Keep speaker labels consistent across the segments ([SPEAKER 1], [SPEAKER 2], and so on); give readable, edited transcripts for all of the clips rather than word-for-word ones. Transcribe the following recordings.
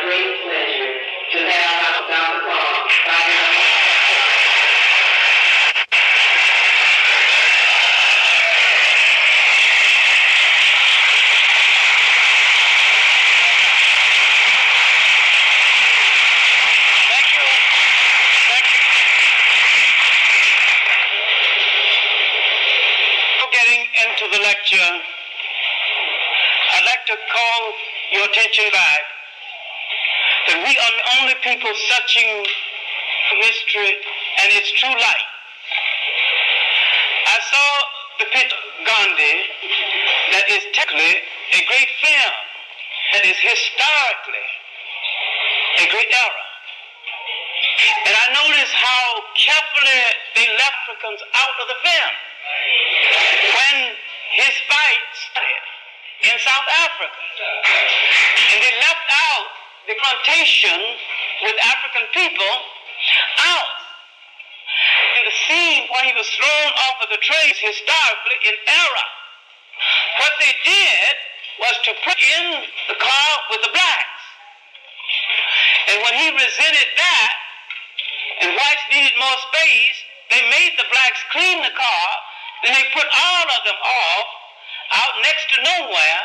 [SPEAKER 1] great pleasure to have Dr. Clarke.
[SPEAKER 2] Into the lecture, I'd like to call your attention back that we are the only people searching history and its true light. I saw the picture of Gandhi that is technically a great film, that is historically a great era. And I noticed how carefully they left Africans out of the film. When his fight started in South Africa, and they left out the confrontation with African people out. And the scene where he was thrown off of the train historically in error. What they did was to put in the car with the blacks. And when he resented that, and whites needed more space, they made the blacks clean the car. Then they put all of them off out next to nowhere,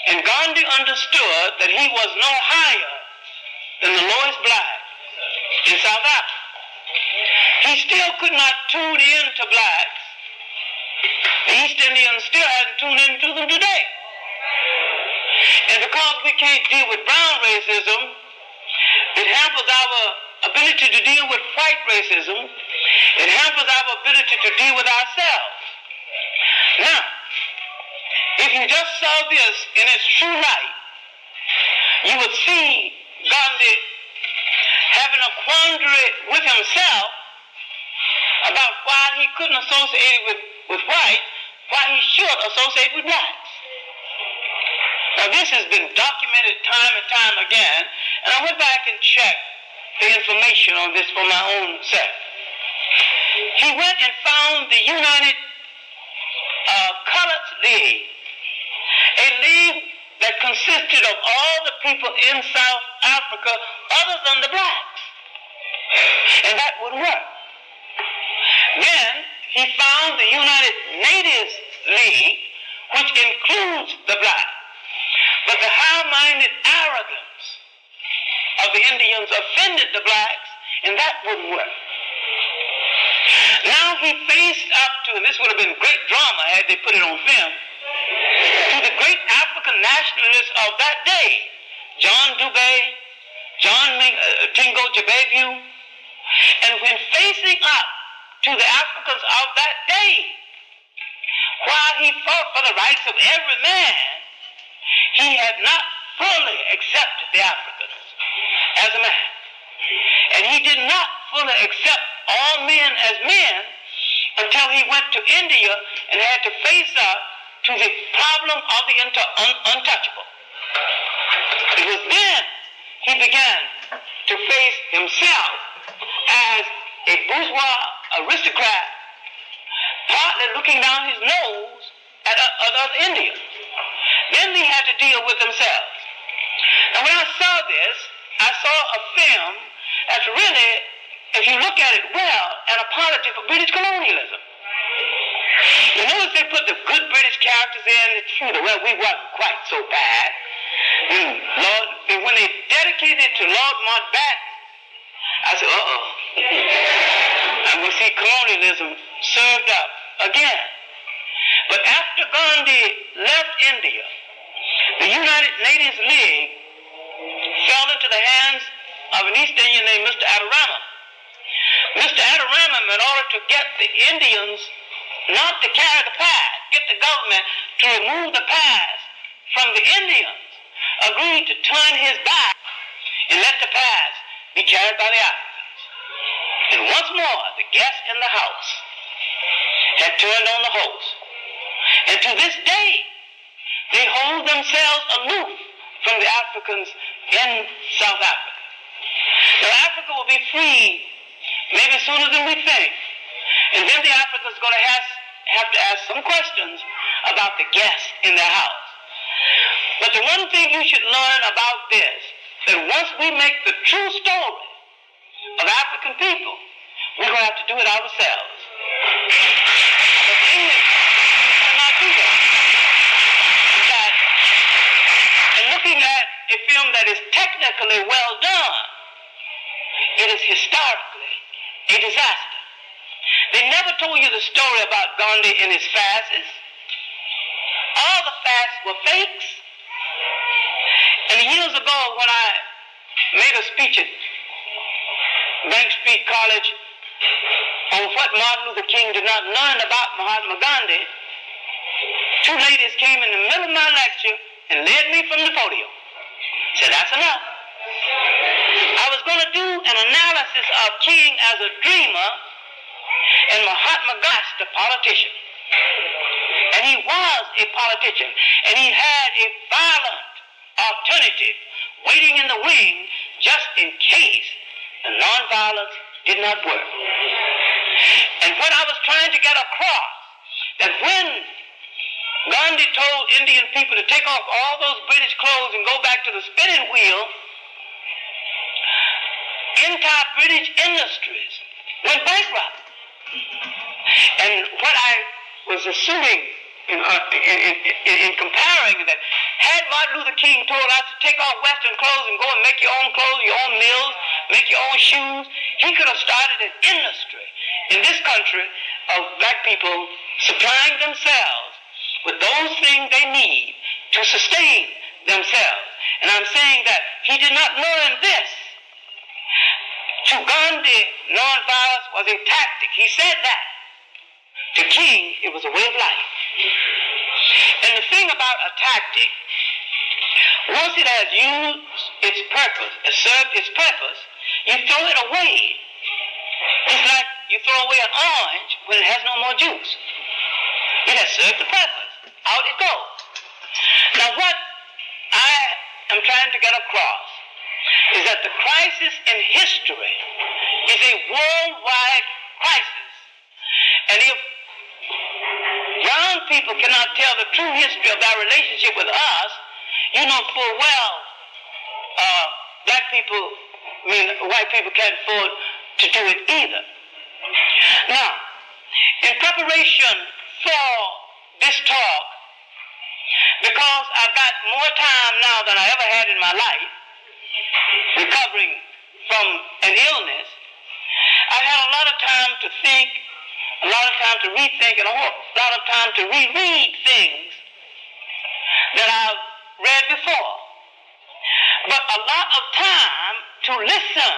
[SPEAKER 2] and Gandhi understood that he was no higher than the lowest black in South Africa. He still could not tune in to blacks. The East Indians still hadn't tuned into them today. And because we can't deal with brown racism, it hampers our ability to deal with white racism. It hampers our ability to deal with ourselves. Now, if you just saw this in its true light, you would see Gandhi having a quandary with himself about why he couldn't associate with whites, why he should associate with blacks. Now, this has been documented time and time again, and I went back and checked the information on this for my own self. He went and found the United Colored League, a league that consisted of all the people in South Africa other than the blacks. And that would work. Then he found the United Natives League, which includes the blacks. But the high-minded arrogance of the Indians offended the blacks, and that wouldn't work. Now he faced up to, and this would have been great drama had they put it on film, to the great African nationalists of that day, John Dubé, John Tingo Jabevu, and when facing up to the Africans of that day, while he fought for the rights of every man, he had not fully accepted the Africans as a man. And he did not fully accept all men as men until he went to India and had to face up to the problem of the untouchable. It was then he began to face himself as a bourgeois aristocrat, partly looking down his nose at other Indians. Then they had to deal with themselves. And when I saw this, I saw a film that's really, if you look at it well, an apology for British colonialism. You notice they put the good British characters in, well, we wasn't quite so bad. And when they dedicated it to Lord Mountbatten, I said, uh-oh. And we see colonialism served up again. But after Gandhi left India, the United Natives League fell into the hands of an East Indian named Mr. Adorama. Mr. Adorama, in order to get the Indians not to carry the past, get the government to remove the past from the Indians, agreed to turn his back and let the past be carried by the Africans. And once more, the guests in the house had turned on the host. And to this day, they hold themselves aloof from the Africans in South Africa. Now, Africa will be free maybe sooner than we think. And then the Africans are going to have to ask some questions about the guests in their house. But the one thing you should learn about this that once we make the true story of African people, we're going to have to do it ourselves. The thing is, we cannot do that. That in looking at a film that is technically well done, it is historically a disaster. They never told you the story about Gandhi and his fasts. All the fasts were fakes. And years ago, when I made a speech at Bank Street College on what Martin Luther King did not learn about Mahatma Gandhi, two ladies came in the middle of my lecture and led me from the podium. Said, that's enough. I was going to do an analysis of King as a dreamer and Mahatma Gandhi, the politician. And he was a politician, and he had a violent alternative waiting in the wing just in case the nonviolence did not work. And what I was trying to get across, that when Gandhi told Indian people to take off all those British clothes and go back to the spinning wheel, entire British industries went bankrupt. And what I was assuming in comparing that, had Martin Luther King told us to take off Western clothes and go and make your own clothes, your own mills, make your own shoes, he could have started an industry in this country of black people supplying themselves with those things they need to sustain themselves. And I'm saying that he did not learn this. To Gandhi, nonviolence was a tactic. He said that. To King, it was a way of life. And the thing about a tactic, once it has used its purpose, has served its purpose, you throw it away. It's like you throw away an orange when it has no more juice. It has served the purpose. Out it goes. Now what I am trying to get across is that the crisis in history is a worldwide crisis. And if young people cannot tell the true history of their relationship with us, you know full well white people can't afford to do it either. Now, in preparation for this talk, because I've got more time now than I ever had in my life, recovering from an illness, I've had a lot of time to think, a lot of time to rethink, and a lot of time to reread things that I've read before. But a lot of time to listen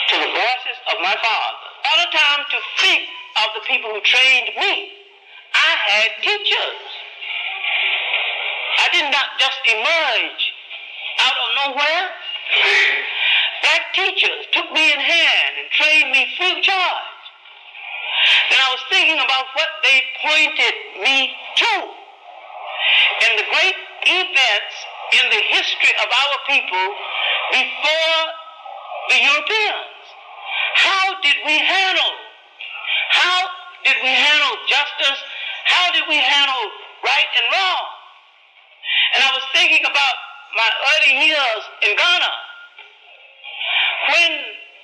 [SPEAKER 2] to the voices of my father. A lot of time to think of the people who trained me. I had teachers. I did not just emerge out of nowhere. Black teachers took me in hand and trained me free of charge. And I was thinking about what they pointed me to. And the great events in the history of our people before the Europeans. How did we handle justice? How did we handle right and wrong? And I was thinking about my early years in Ghana, when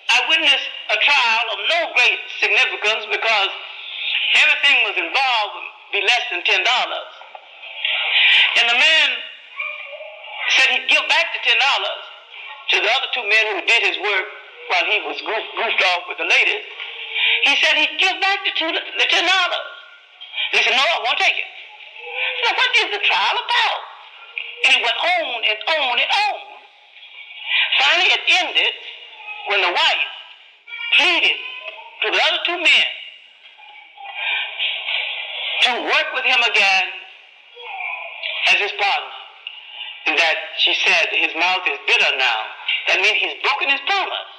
[SPEAKER 2] I witnessed a trial of no great significance because everything was involved would be less than $10. And the man said he'd give back the $10 to the other two men who did his work while he was goofed off with the ladies. He said he'd give back the $10. He said, no, I won't take it. So what is the trial about? And it went on and on and on. Finally, it ended when the wife pleaded to the other two men to work with him again as his partner. And that she said his mouth is bitter now. That means he's broken his promise.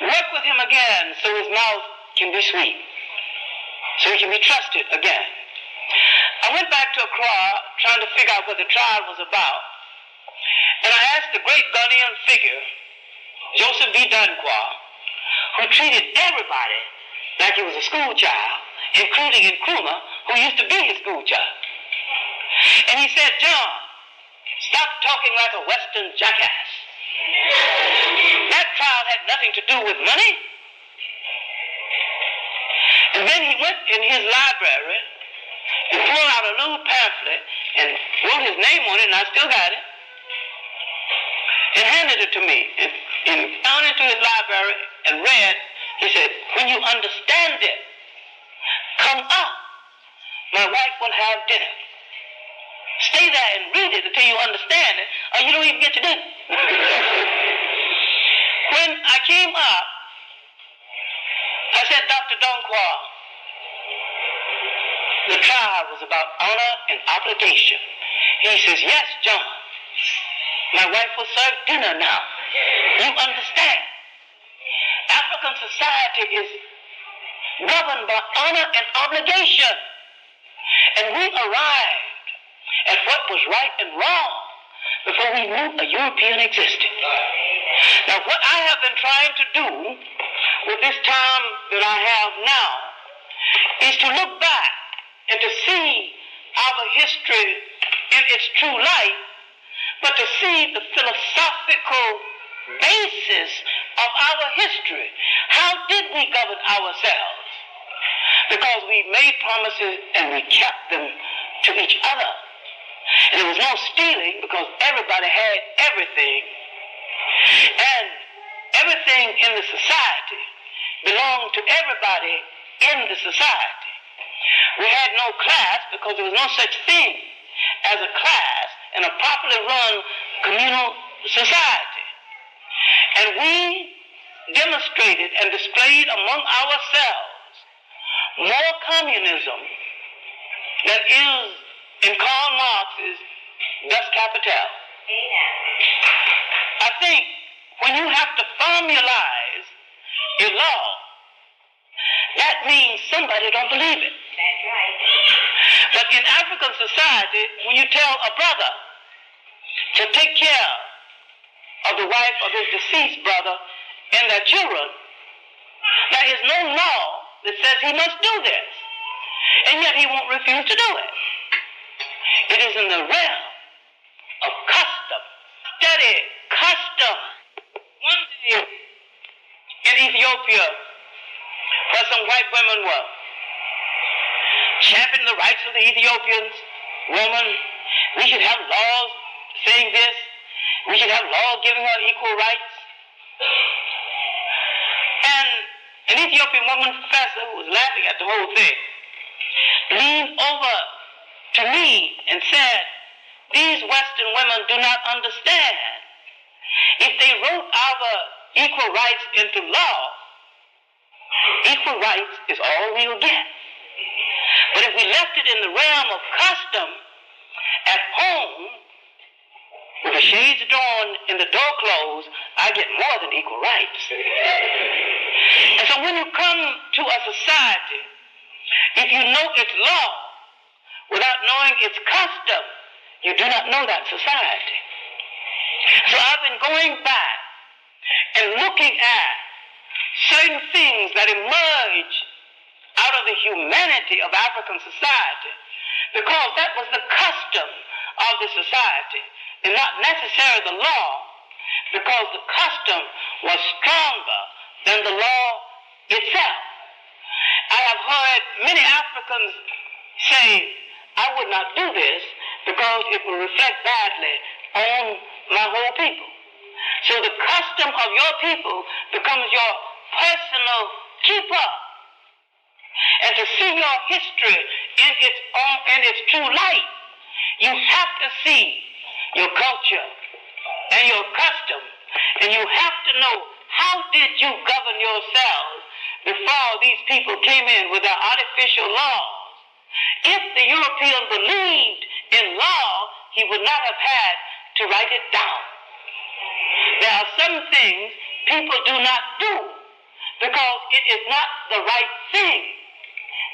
[SPEAKER 2] Work with him again so his mouth can be sweet. So he can be trusted again. I went back to Accra trying to figure out what the trial was about. And I asked the great Ghanaian figure, Joseph Ben-Jochannan, who treated everybody like he was a school child, including Nkrumah, who used to be his school child. And he said, John, Stop talking like a Western jackass. That trial had nothing to do with money. And then he went in his library and pulled out a little pamphlet and wrote his name on it, and I still got it, and handed it to me. And down into his library and read, he said, when you understand it, come up. My wife will have dinner. Stay there and read it until you understand it, or you don't even get your dinner. When I came up, I said, Dr. Donqua, the trial was about honor and obligation. He says, yes, John. My wife will serve dinner now. You understand? African society is governed by honor and obligation. And we arrived at what was right and wrong before we knew a European existed. Now, what I have been trying to do with this time that I have now is to look back and to see our history in its true light, but to see the philosophical basis of our history. How did we govern ourselves? Because we made promises and we kept them to each other. And there was no stealing because everybody had everything. And everything in the society belonged to everybody in the society. We had no class because there was no such thing as a class in a properly run communal society. And we demonstrated and displayed among ourselves more communism than is in Karl Marx's Das Kapital. I think when you have to formalize a law, that means somebody don't believe it.
[SPEAKER 3] That's right.
[SPEAKER 2] But in African society, when you tell a brother to take care of the wife of his deceased brother and their children, there is no law that says he must do this. And yet he won't refuse to do it. It is in the realm of custom. Study custom. One day in Ethiopia, where some white women were championing the rights of the Ethiopians, woman, we should have laws saying this, we should have laws giving her equal rights. And an Ethiopian woman professor who was laughing at the whole thing leaned over to me and said, these Western women do not understand. If they wrote our equal rights into law, equal rights is all we'll get. But if we left it in the realm of custom, at home, with the shades drawn and the door closed, I get more than equal rights. And so when you come to a society, if you know its law without knowing its custom, you do not know that society. So I've been going back and looking at certain things that emerge out of the humanity of African society, because that was the custom of the society and not necessarily the law, because the custom was stronger than the law itself. I have heard many Africans say, I would not do this because it will reflect badly on my whole people. So the custom of your people becomes your personal keeper. And to see your history in its true light, you have to see your culture and your custom, and you have to know how did you govern yourselves before these people came in with their artificial laws. If the European believed in law, he would not have had to write it down. There are some things people do not do because it is not the right thing.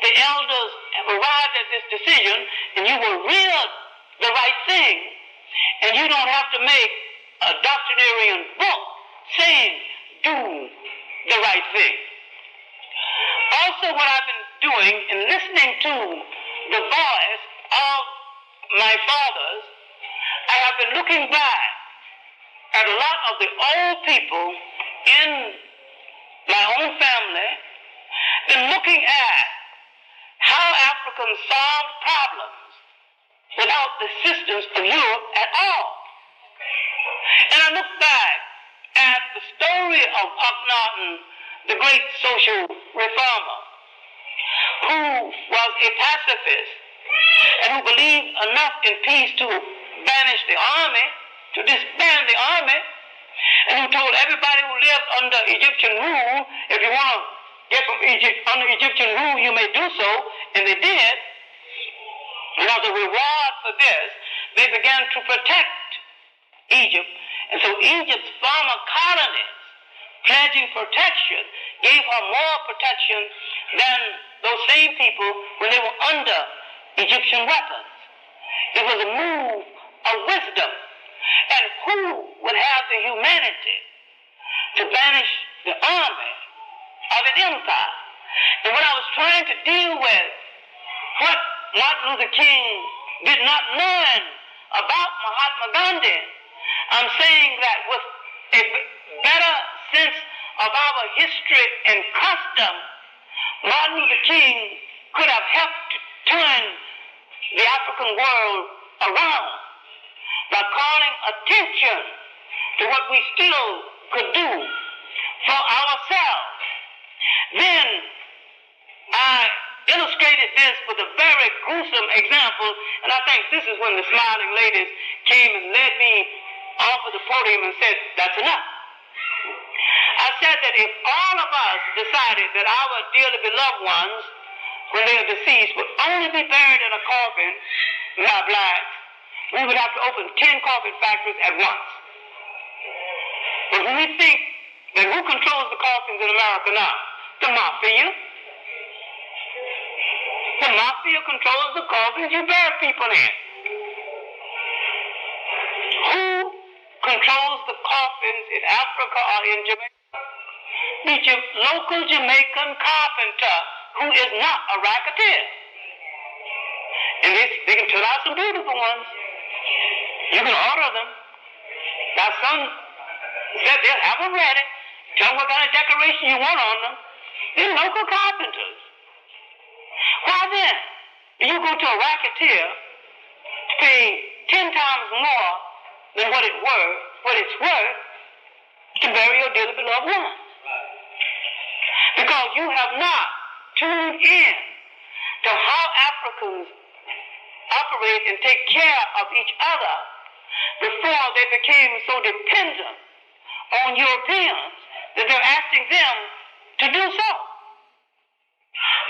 [SPEAKER 2] The elders have arrived at this decision, and you will read the right thing, and you don't have to make a doctrinarian book saying, do the right thing. Also, what I've been doing in listening to the voice of my fathers, I have been looking back at a lot of the old people in my own family, been looking at how Africans solved problems without the assistance of Europe at all. And I look back at the story of Akhenaten, the great social reformer, who was a pacifist and who believed enough in peace to banish the army, to disband the army, and who told everybody who lived under Egyptian rule, if you want to get from Egypt under Egyptian rule, you may do so, and they did. And as a reward for this, they began to protect Egypt. And so Egypt's former colonies, pledging protection, gave her more protection than those same people when they were under Egyptian weapons. It was a move of wisdom. And who would have the humanity to banish the army of an empire? And when I was trying to deal with what Martin Luther King did not learn about Mahatma Gandhi, I'm saying that with a better sense of our history and custom, Martin Luther King could have helped to turn the African world around by calling attention to what we still could do for ourselves. Then I illustrated this with a very gruesome example, and I think this is when the smiling ladies came and led me off of the podium and said, that's enough. I said that if all of us decided that our dearly beloved ones, when they are deceased, would only be buried in a coffin by blacks, we would have to open 10 coffin factories at once. But when we think that who controls the coffins in America now? The mafia. The mafia controls the coffins you bury people in. Who controls the coffins in Africa or in Jamaica? The local Jamaican carpenter who is not a racketeer. And they can turn out some beautiful ones. You can order them. My son said they'll have them ready. Tell them what kind of decoration you want on them. They're local carpenters. Why then do you go to a racketeer to pay 10 times more than what it's worth to bury your dearly beloved ones? Because you have not tuned in to how Africans operate and take care of each other before they became so dependent on Europeans that they're asking them to do so.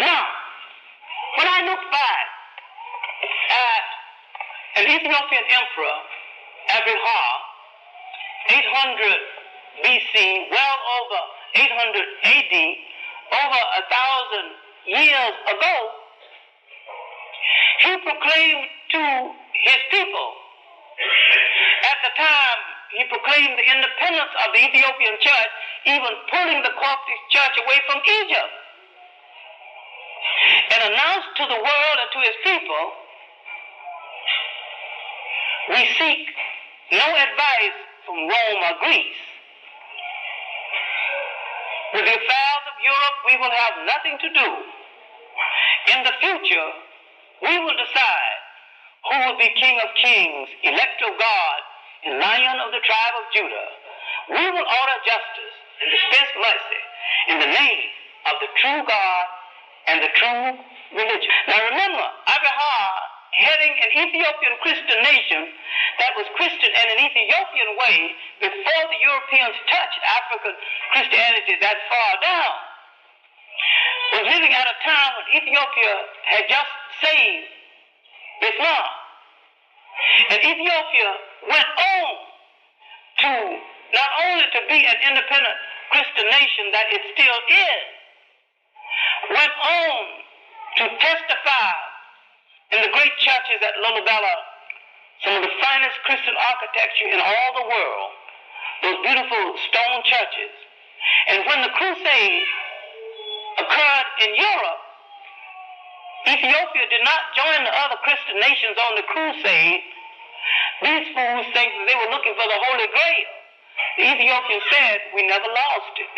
[SPEAKER 2] Now, when I look back at an Ethiopian emperor, Abraham, 800 BC, well over 800 AD, over 1,000 years ago, he proclaimed to his people. At the time, he proclaimed the independence of the Ethiopian church, even pulling the Coptic church away from Egypt, and announced to the world and to his people, we seek no advice from Rome or Greece. With the affairs of Europe, we will have nothing to do. In the future, we will decide who will be King of Kings, elect of God, and Lion of the tribe of Judah. We will order justice and dispense mercy in the name of the true God and the true religion. Now remember, Abraham, heading an Ethiopian Christian nation that was Christian in an Ethiopian way before the Europeans touched African Christianity that far down, was living at a time when Ethiopia had just saved Islam. And Ethiopia went on to not only to be an independent Christian nation that it still is, went on to testify in the great churches at Lovell, some of the finest Christian architecture in all the world, those beautiful stone churches. And when the crusade occurred in Europe, Ethiopia did not join the other Christian nations on the crusade due These fools think that they were looking for the Holy Grail. The Ethiopian said, we never lost it.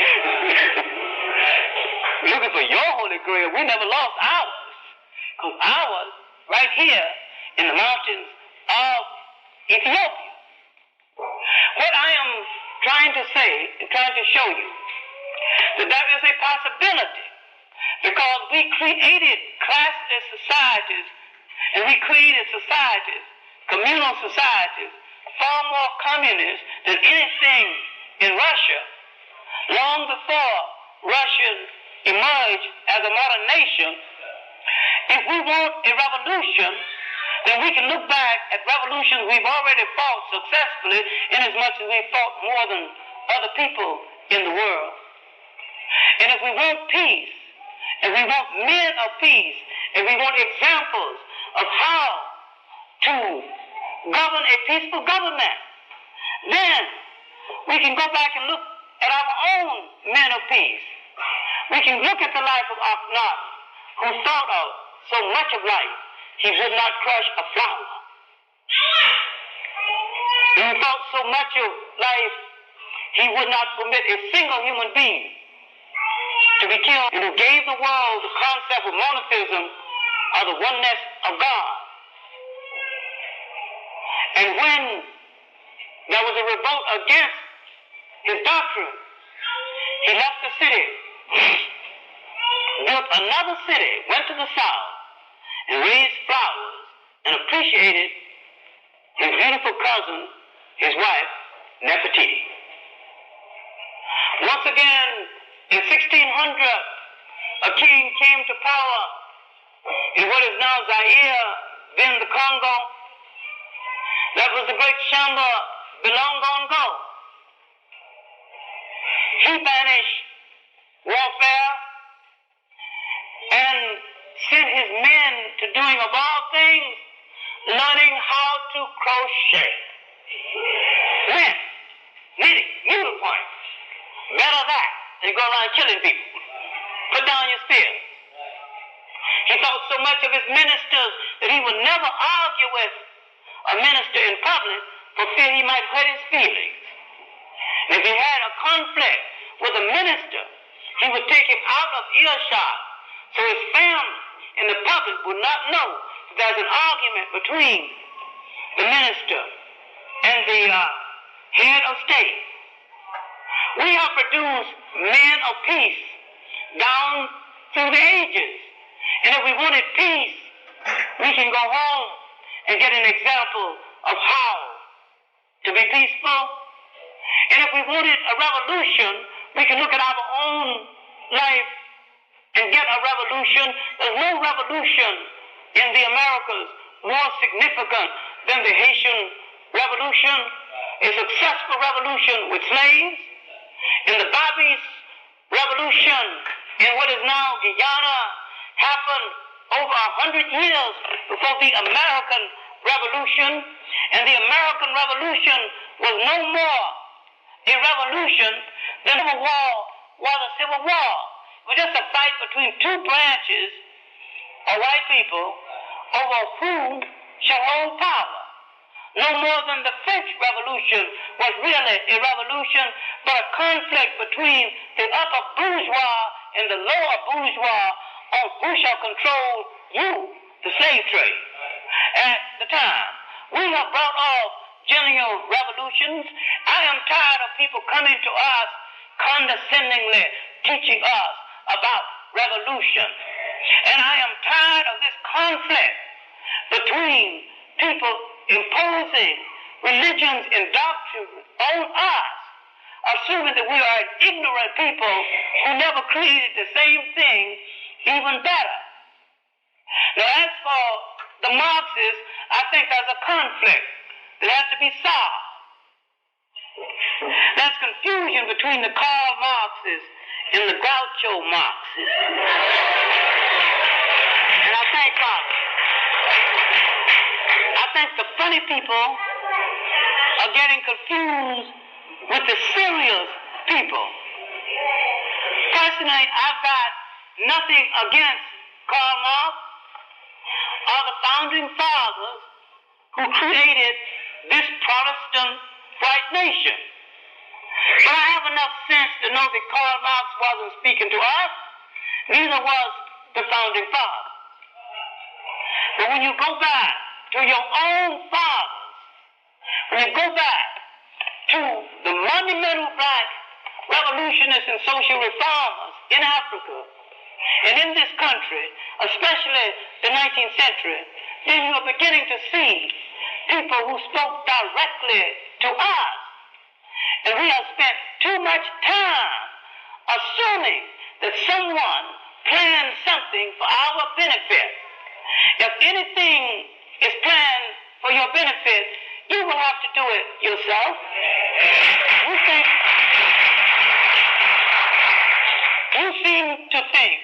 [SPEAKER 2] We're looking for your Holy Grail. We never lost ours. Because ours, right here in the mountains of Ethiopia. What I am trying to say and trying to show you, that there is a possibility, because we created classless societies, and we created societies, communal societies, far more communist than anything in Russia, long before Russia emerged as a modern nation. If we want a revolution, then we can look back at revolutions we've already fought successfully, inasmuch as we fought more than other people in the world. And if we want peace, and we want men of peace, and we want examples of how to govern a peaceful government, then we can go back and look at our own men of peace. We can look at the life of Akhenaten, who thought of so much of life, he would not crush a flower. He thought so much of life, he would not permit a single human being to be killed, and who gave the world the concept of monotheism, or the oneness of God. And when there was a revolt against his doctrine, he left the city, built another city, went to the south, and raised flowers, and appreciated his beautiful cousin, his wife, Nefertiti. Once again, in 1600, a king came to power in what is now Zaire, then the Congo. That was the great Shamba Bilongongo. He banished warfare and sent his men to doing, of all things, learning how to crochet. Knitting, needlepoint. Better that than go around killing people. Put down your spears. He thought so much of his ministers that he would never argue with a minister in public for fear he might hurt his feelings. And if he had a conflict with a minister, he would take him out of earshot so his family and the public would not know that there's an argument between the minister and the head of state. We have produced men of peace down through the ages. And if we wanted peace, we can go home and get an example of how to be peaceful. And if we wanted a revolution, we can look at our own life and get a revolution. There's no revolution in the Americas more significant than the Haitian Revolution, a successful revolution with slaves. And the Barbies Revolution in what is now Guyana happened over 100 years before the American Revolution. And the American Revolution was no more a revolution than a war was a civil war. It was just a fight between two branches of white people over who shall hold power. No more than the French Revolution was really a revolution, but a conflict between the upper bourgeois and the lower bourgeois on who shall control you, the slave trade. At the time, we have brought off genuine revolutions. I am tired of people coming to us condescendingly teaching us about revolution. And I am tired of this conflict between people imposing religions and doctrines on us, assuming that we are ignorant people who never created the same thing even better. Now, as for the Marxists, I think there's a conflict that has to be solved. There's confusion between the Karl Marxists and the Groucho Marxists. And I thank God. I think the funny people are getting confused with the serious people. Personally, I've got nothing against Karl Marx or the founding fathers who created this Protestant white nation. But I have enough sense to know that Karl Marx wasn't speaking to us, neither was the founding fathers. But when you go back to your own fathers, when you go back to the monumental black revolutionists and social reformers in Africa and in this country, especially the 19th century, then you are beginning to see people who spoke directly to us. And we have spent too much time assuming that someone planned something for our benefit. If anything is planned for your benefit, you will have to do it yourself. You seem to think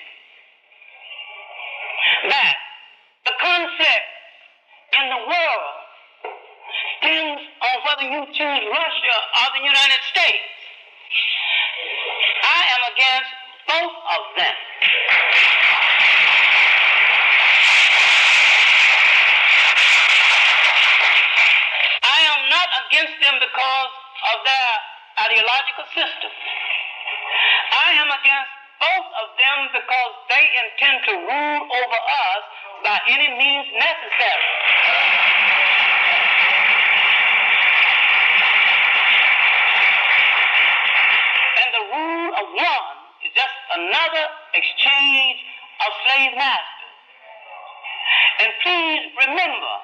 [SPEAKER 2] that the conflict in the world depends on whether you choose Russia or the United States. I am against both of them. I am not against them because of their ideological system. I am against both of them because they intend to rule over us by any means necessary. And the rule of one is just another exchange of slave masters. And please remember,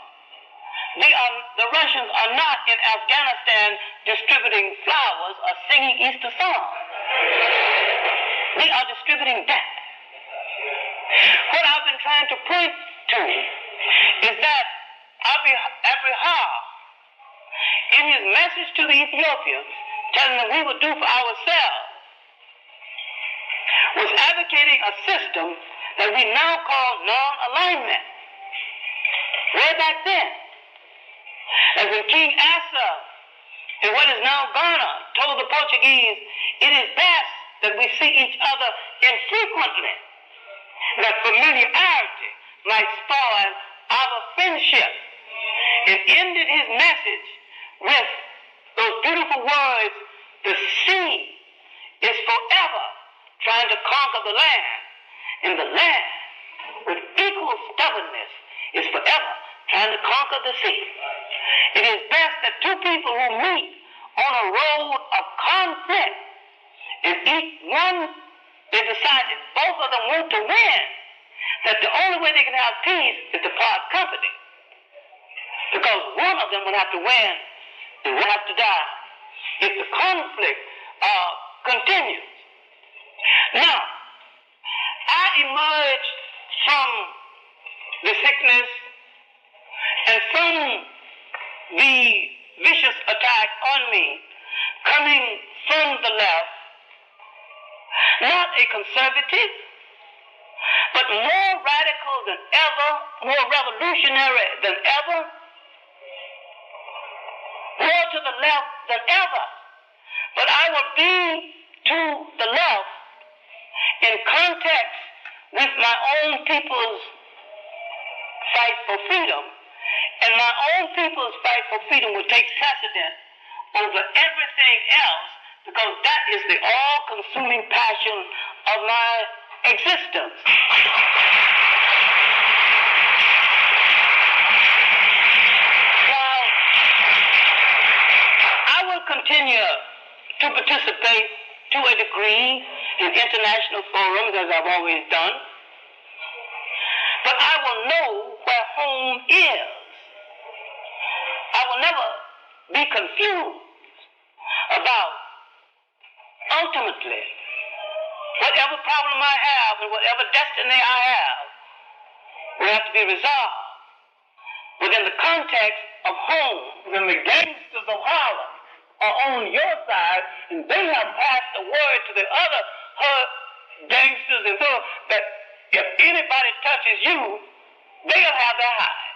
[SPEAKER 2] the Russians are not in Afghanistan distributing flowers or singing Easter songs. They are distributing death. What I've been trying to point to is that Abraham, in his message to the Ethiopians, telling them we would do for ourselves, was advocating a system that we now call non-alignment. Way back then, as when King Asa in what is now Ghana told the Portuguese, it is best that we see each other infrequently, that familiarity might spoil our friendship, and ended his message with those beautiful words, the sea is forever trying to conquer the land, and the land with equal stubbornness is forever trying to conquer the sea. It is best that two people who meet on a road of conflict, and each one, they decide that both of them want to win, that the only way they can have peace is to part company. Because one of them will have to win and will have to die if the conflict continues. Now, I emerged from the sickness and from the vicious attack on me coming from the left, not a conservative, but more radical than ever, more revolutionary than ever, more to the left than ever. But I will be to the left in context with my own people's fight for freedom, and my own people's fight for freedom will take precedent over everything else, because that is the all-consuming passion of my existence. Now, I will continue to participate to a degree in international forums, as I've always done, but I will know where home is. I will never be confused about, ultimately, whatever problem I have and whatever destiny I have will have to be resolved within the context of home. When the gangsters of Harlem are on your side, and they have passed the word to the other gangsters, and so that if anybody touches you, they'll have their hide.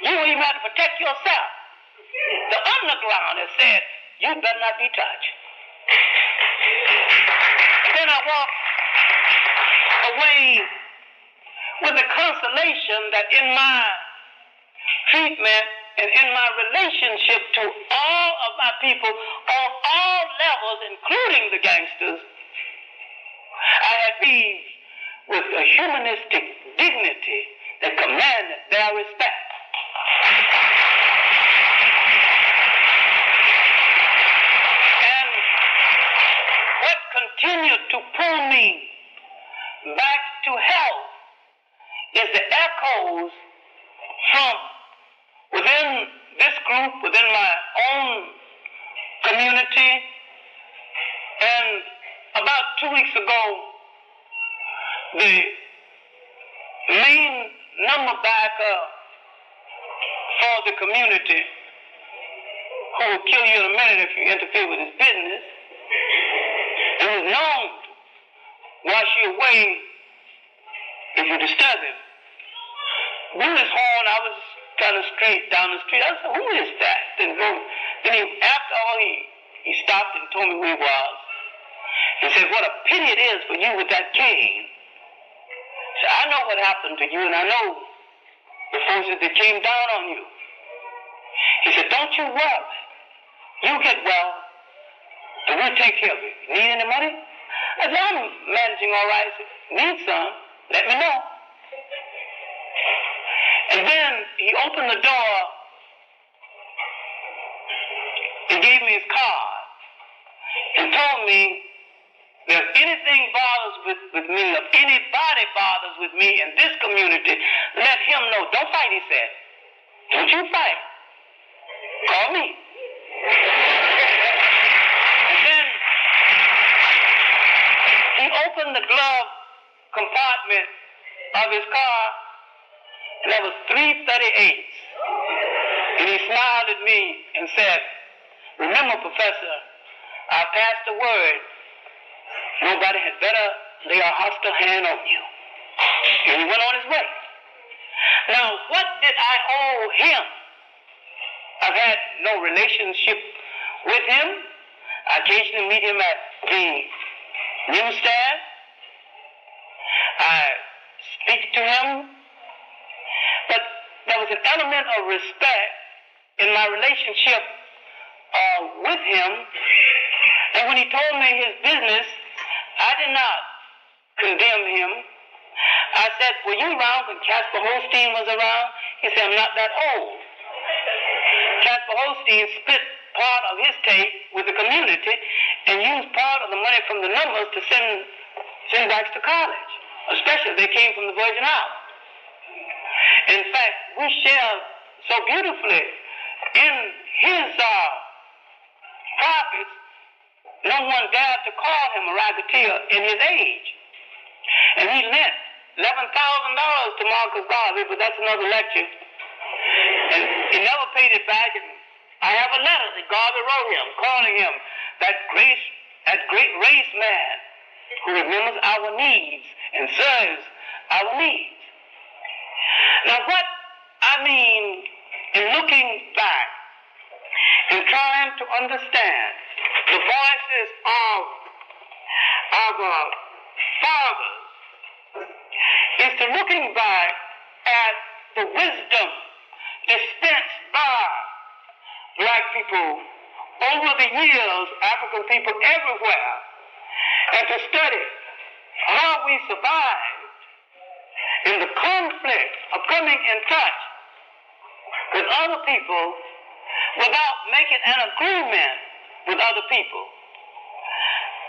[SPEAKER 2] You will even have to protect yourself. The underground has said, you better not be touched. Then I walk away with the consolation that in my treatment and in my relationship to all of my people on all levels, including the gangsters, I had peace with a humanistic dignity that commanded their respect. And what continued to pull me back to health is the echoes from within this group, within my own community. And about 2 weeks ago, the main number backer for the community, who will kill you in a minute if you interfere with his business, and was known to wash you away if you disturb him, blew his horn. I was down the street. I said, who is that? Then he, after all, he stopped and told me who he was. He said, what a pity it is for you with that cane. He said, I know what happened to you, and I know the forces that came down on you. He said, don't you worry. You get well, and we'll take care of you. Need any money? I said, I'm managing all right. I said, need some? Let me know. And then he opened the door and gave me his card and told me, if anything bothers with me, if anybody bothers with me in this community, let him know. Don't fight, he said. Don't you fight. Call me. And then he opened the glove compartment of his car, and there was 338s. And he smiled at me and said, remember, Professor, I passed the word. Nobody had better lay a hostile hand on you. And he went on his way. Now, what did I owe him? I've had no relationship with him. I occasionally meet him at the newsstand. I speak to him. But there was an element of respect in my relationship with him. And when he told me his business, I did not condemn him. I said, were you around when Casper Holstein was around? He said, I'm not that old. Casper Holstein split part of his take with the community and used part of the money from the numbers to send blacks to college, especially if they came from the Virgin Islands. In fact, we shared so beautifully in his profits, no one dared to call him a racketeer in his age. And he lent $11,000 to Marcus Garvey, but that's another lecture. And he never paid it back. And I have a letter that Garvey wrote him, calling him that great race man who remembers our needs and serves our needs. Now, what I mean in looking back and trying to understand the voices of our fathers is to looking back at the wisdom dispensed by black people over the years, African people everywhere, and to study how we survived in the conflict of coming in touch with other people without making an agreement with other people.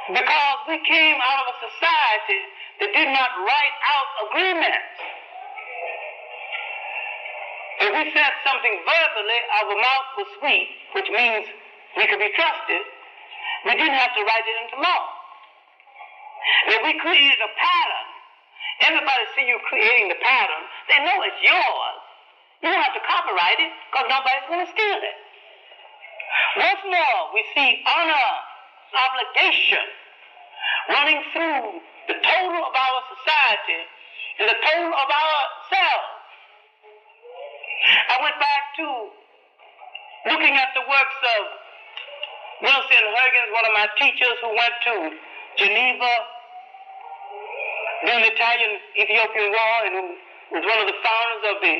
[SPEAKER 2] Because we came out of a society that did not write out agreements. If we said something verbally, our mouth was sweet, which means we could be trusted. We didn't have to write it into law. If we created a pattern, everybody see you creating the pattern, they know it's yours. You don't have to copyright it because nobody's going to steal it. Once more, we see honor, obligation running through the total of our society and the total of ourselves. I went back to looking at the works of Wilson Huggins, one of my teachers who went to Geneva during the Italian-Ethiopian War and who was one of the founders of the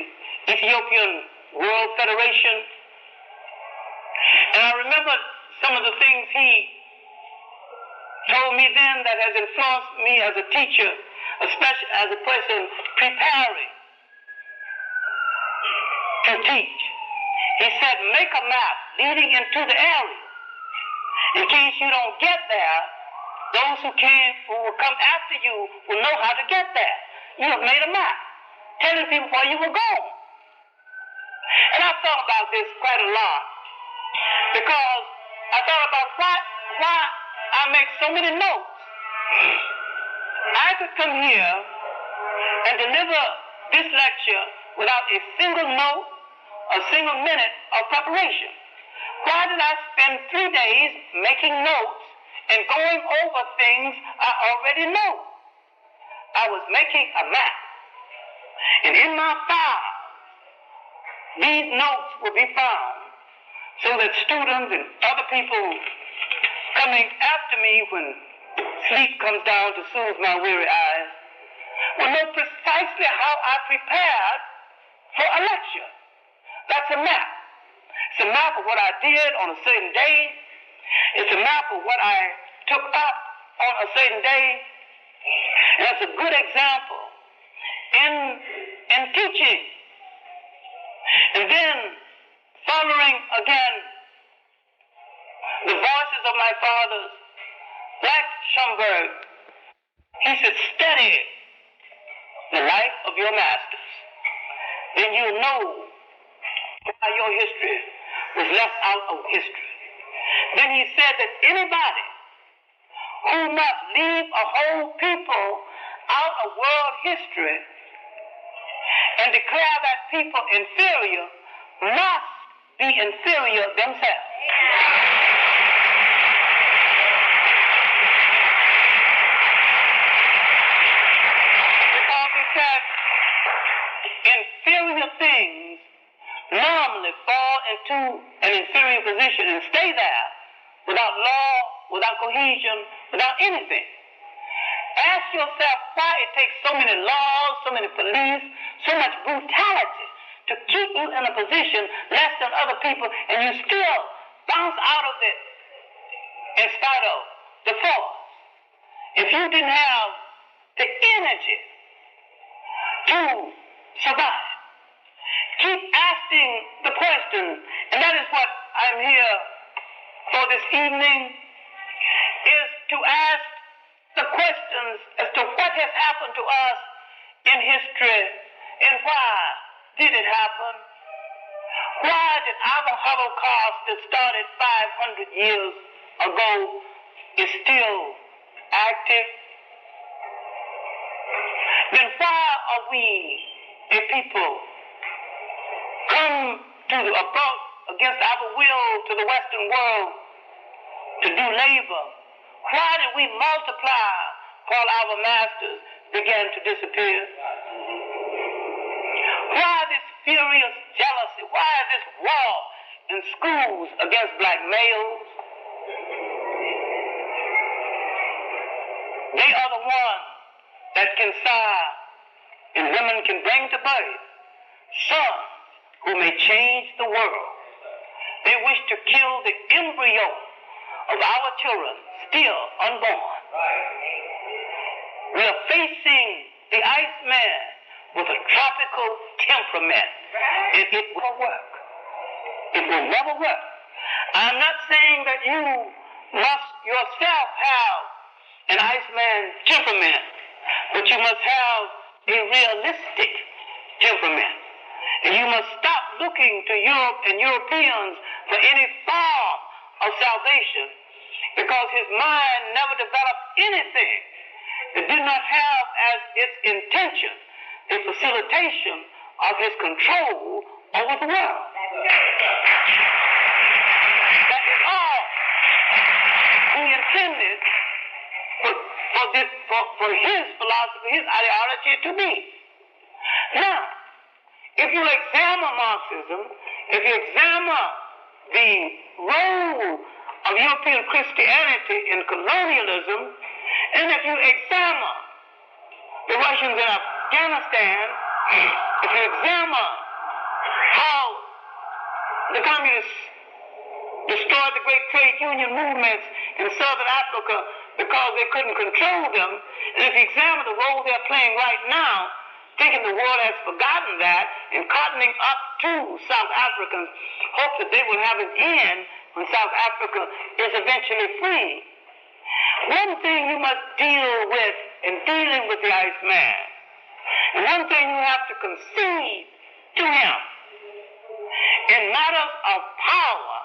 [SPEAKER 2] Ethiopian World Federation. And I remember some of the things he told me then that has influenced me as a teacher, especially as a person preparing to teach. He said, make a map leading into the area. In case you don't get there, those who will come after you will know how to get there. You have made a map, telling people where you will go. And I thought about this quite a lot, because I thought about why I make so many notes. I could come here and deliver this lecture without a single note, a single minute of preparation. Why did I spend 3 days making notes and going over things I already know? I was making a map. And in my file, these notes will be found so that students and other people coming after me when sleep comes down to soothe my weary eyes will know precisely how I prepared for a lecture. That's a map. It's a map of what I did on a certain day. It's a map of what I took up on a certain day. And that's a good example in teaching. And then, following again the voices of my fathers, Black Schomburg, he said, study the life of your masters. Then you know why your history was left out of history. Then he said that anybody who must leave a whole people out of world history and declare that people inferior must be inferior themselves. Because he said inferior things normally fall into an inferior position and stay there without law, without cohesion, without anything. Ask yourself why it takes so many laws, so many police, so much brutality to keep you in a position less than other people, and you still bounce out of it in spite of the force. If you didn't have the energy to survive, keep asking the question, and that is what I'm here for this evening, is to ask the questions as to what has happened to us in history and why did it happen? Why did our Holocaust that started 500 years ago is still active? Then why are we, a people, come to brought against our will to the Western world to do labor? Why did we multiply while our masters began to disappear? Why this furious jealousy? Why this war in schools against black males? They are the ones that can sire and women can bring to birth sons who may change the world. They wish to kill the embryo of our children still unborn. We are facing the Iceman with a tropical temperament, and it will work. It will never work. I'm not saying that you must yourself have an Iceman temperament, but you must have a realistic temperament. And you must stop looking to Europe and Europeans for any form of salvation, because his mind never developed anything that did not have as its intention the facilitation of his control over the world. That is all he intended for his philosophy, his ideology to be. Now, if you examine Marxism, if you examine the role of European Christianity in colonialism, and if you examine the Russians in Afghanistan, if you examine how the communists destroyed the great trade union movements in Southern Africa because they couldn't control them. And if you examine the role they're playing right now, thinking the world has forgotten that and cottoning up to South Africans, hope that they will have an end when South Africa is eventually free. One thing you must deal with in dealing with the Iceman, and one thing you have to concede to him, in matters of power,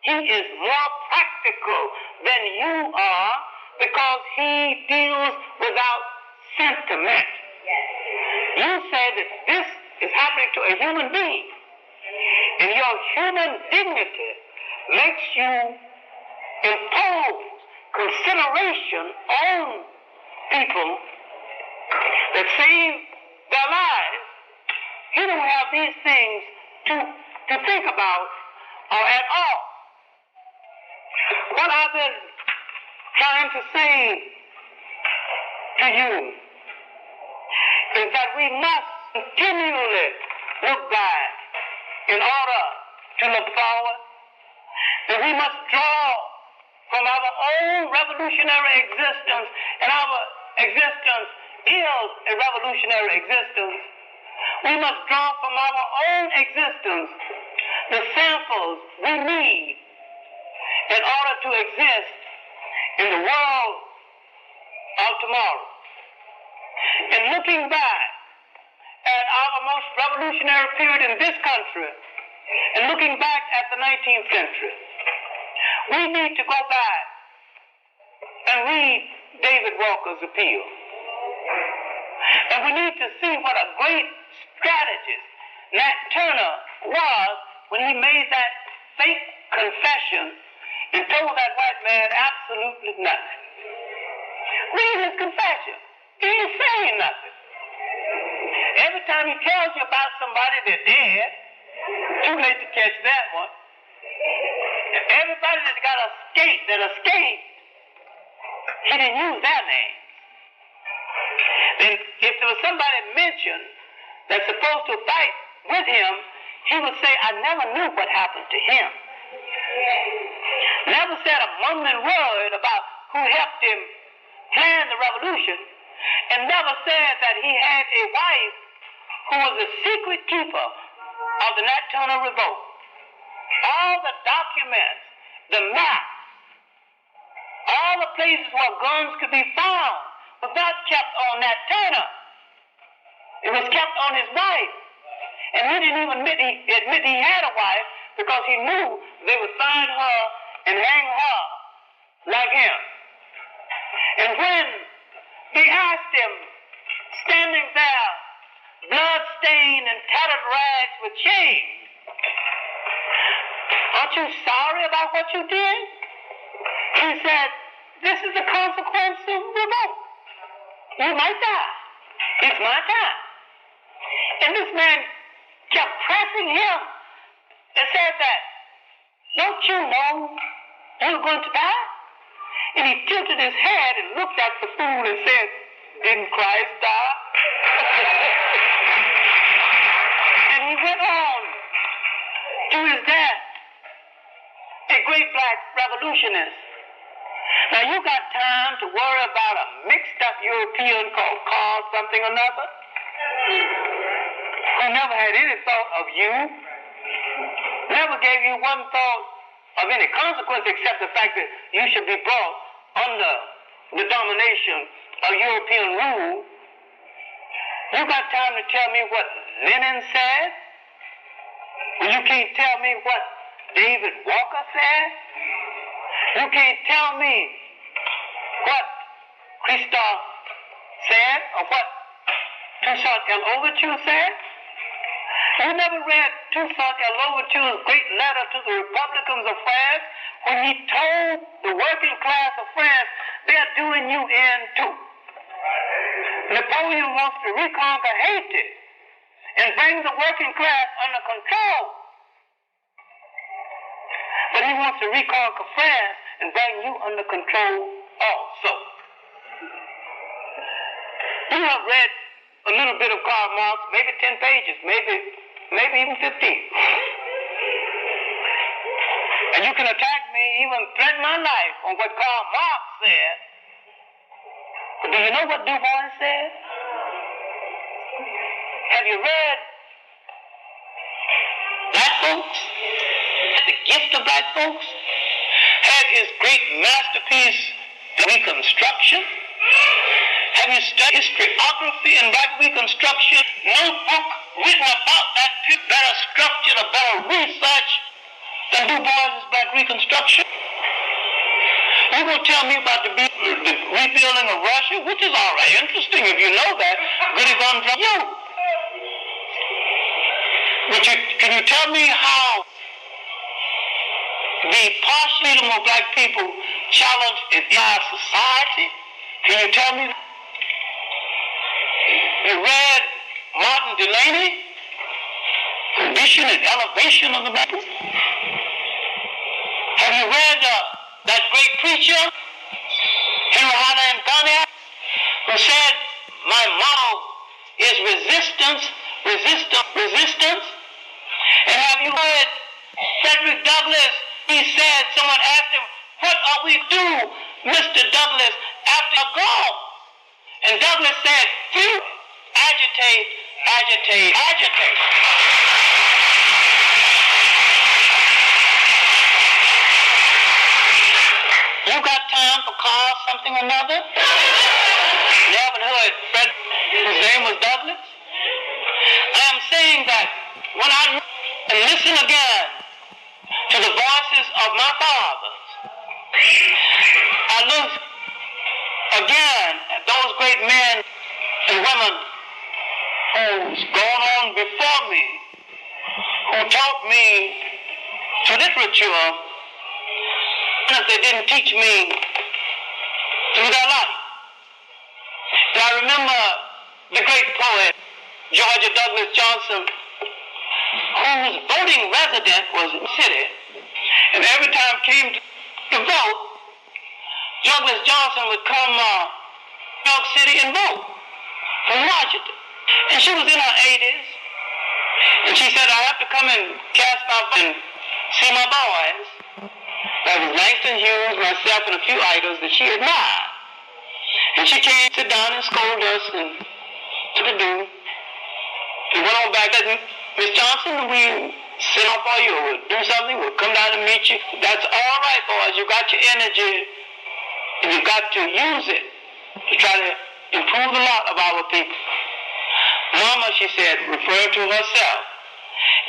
[SPEAKER 2] he is more practical than you are because he deals without sentiment. You say that this is happening to a human being, and your human dignity makes you impose consideration on people that save their lives. He don't have these things to think about or at all. What I've been trying to say to you is that we must continually look back in order to look forward, that we must draw from our own revolutionary existence, and our existence is a revolutionary existence. We must draw from our own existence the samples we need in order to exist in the world of tomorrow. And looking back at our most revolutionary period in this country, and looking back at the 19th century, we need to go back and read David Walker's Appeal. And we need to see what a great strategist Nat Turner was when he made that fake confession and told that white man absolutely nothing. Read his confession. He ain't saying nothing. Every time he tells you about somebody they're dead, too late to catch that one. Everybody that escaped, he didn't use their names. Then if there was somebody mentioned that's supposed to fight with him, he would say, I never knew what happened to him. Never said a mumbling word about who helped him plan the revolution, and never said that he had a wife who was a secret keeper of the Nat Turner revolt. All the documents, the maps, all the places where guns could be found was not kept on Nat Turner. It was kept on his wife. And he didn't even admit he had a wife because he knew they would find her and hang her like him. And when they asked him, standing there, blood-stained and tattered rags with chains, aren't you sorry about what you did? He said, this is the consequence of revolt. You might die. It's my time. And this man kept pressing him and said that, don't you know you're going to die? And he tilted his head and looked at the fool and said, didn't Christ die? And he went on to his death, a great black revolutionist. Now you got time to worry about a mixed up European called something or another, who never had any thought of you, never gave you one thought of any consequence except the fact that you should be brought under the domination of European rule. You got time to tell me what Lenin said? Well, you can't tell me what David Walker said? You can't tell me what Christoph said or what Toussaint Louverture said? You never read Toussaint Louverture's great letter to the Republicans of France when he told the working class of France, they're doing you in too. Napoleon wants to reconquer Haiti and bring the working class under control. But he wants to reconquer France and bring you under control also. You have read a little bit of Karl Marx, maybe 10 pages, maybe even 15. And you can attack me, even threaten my life on what Karl Marx said. But do you know what Du Bois said? Have you read Black Folks? The Gift of Black Folks? Had his great masterpiece, Reconstruction? Have you studied historiography in Black Reconstruction? No book written about that better structured or better research than Du Bois' Black Reconstruction. You will tell me about the rebuilding of Russia, which is all right, interesting if you know that. Goody gone from you. But can you tell me how the partial freedom of black people challenged in our society? Can you tell me? You read Martin Delaney, Condition and Elevation of the Black people? Have you read that great preacher, Henrik, who said, my motto is resistance, resistance, resistance? And have you read Frederick Douglass? He said, someone asked him, what are we do, Mr. Douglass, after a goal? And Douglass said, agitate, agitate, agitate. You got time for cause something or another? You haven't heard Fred, whose name was Douglass? I am saying that when I listen again to the voices of my fathers, I look again at those great men and women who's gone on before me, who taught me to literature, if they didn't teach me through their life. And I remember the great poet, Georgia Douglas Johnson, whose voting resident was in the city, and every time came to vote, Douglas Johnson would come to New York City and vote from Washington. And she was in her 80s, and she said, I have to come and cast my vote and see my boys. That was Langston Hughes, myself, and a few idols that she admired. And she came to sit down and scold us and to the do. And went on back and Miss Johnson, we sit up for you, we'll do something, we'll come down and meet you. That's all right, boys. You got your energy, and you've got to use it to try to improve the lot of our people. Mama, she said, referring to herself,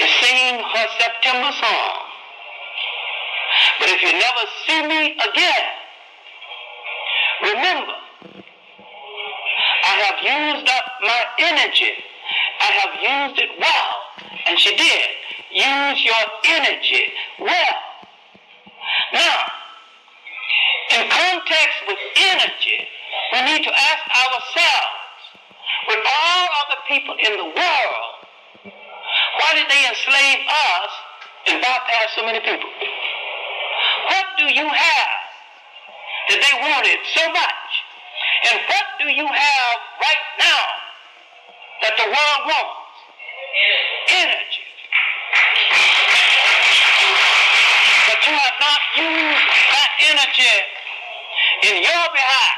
[SPEAKER 2] is singing her September song. But if you never see me again, remember, I have used up my energy. I have used it well. And she did. Use your energy well. Now, in context with energy, we need to ask ourselves, with all other people in the world, why did they enslave us and bypass so many people? What do you have that they wanted so much? And what do you have right now that the world wants? Energy. But you have not used that energy in your behalf.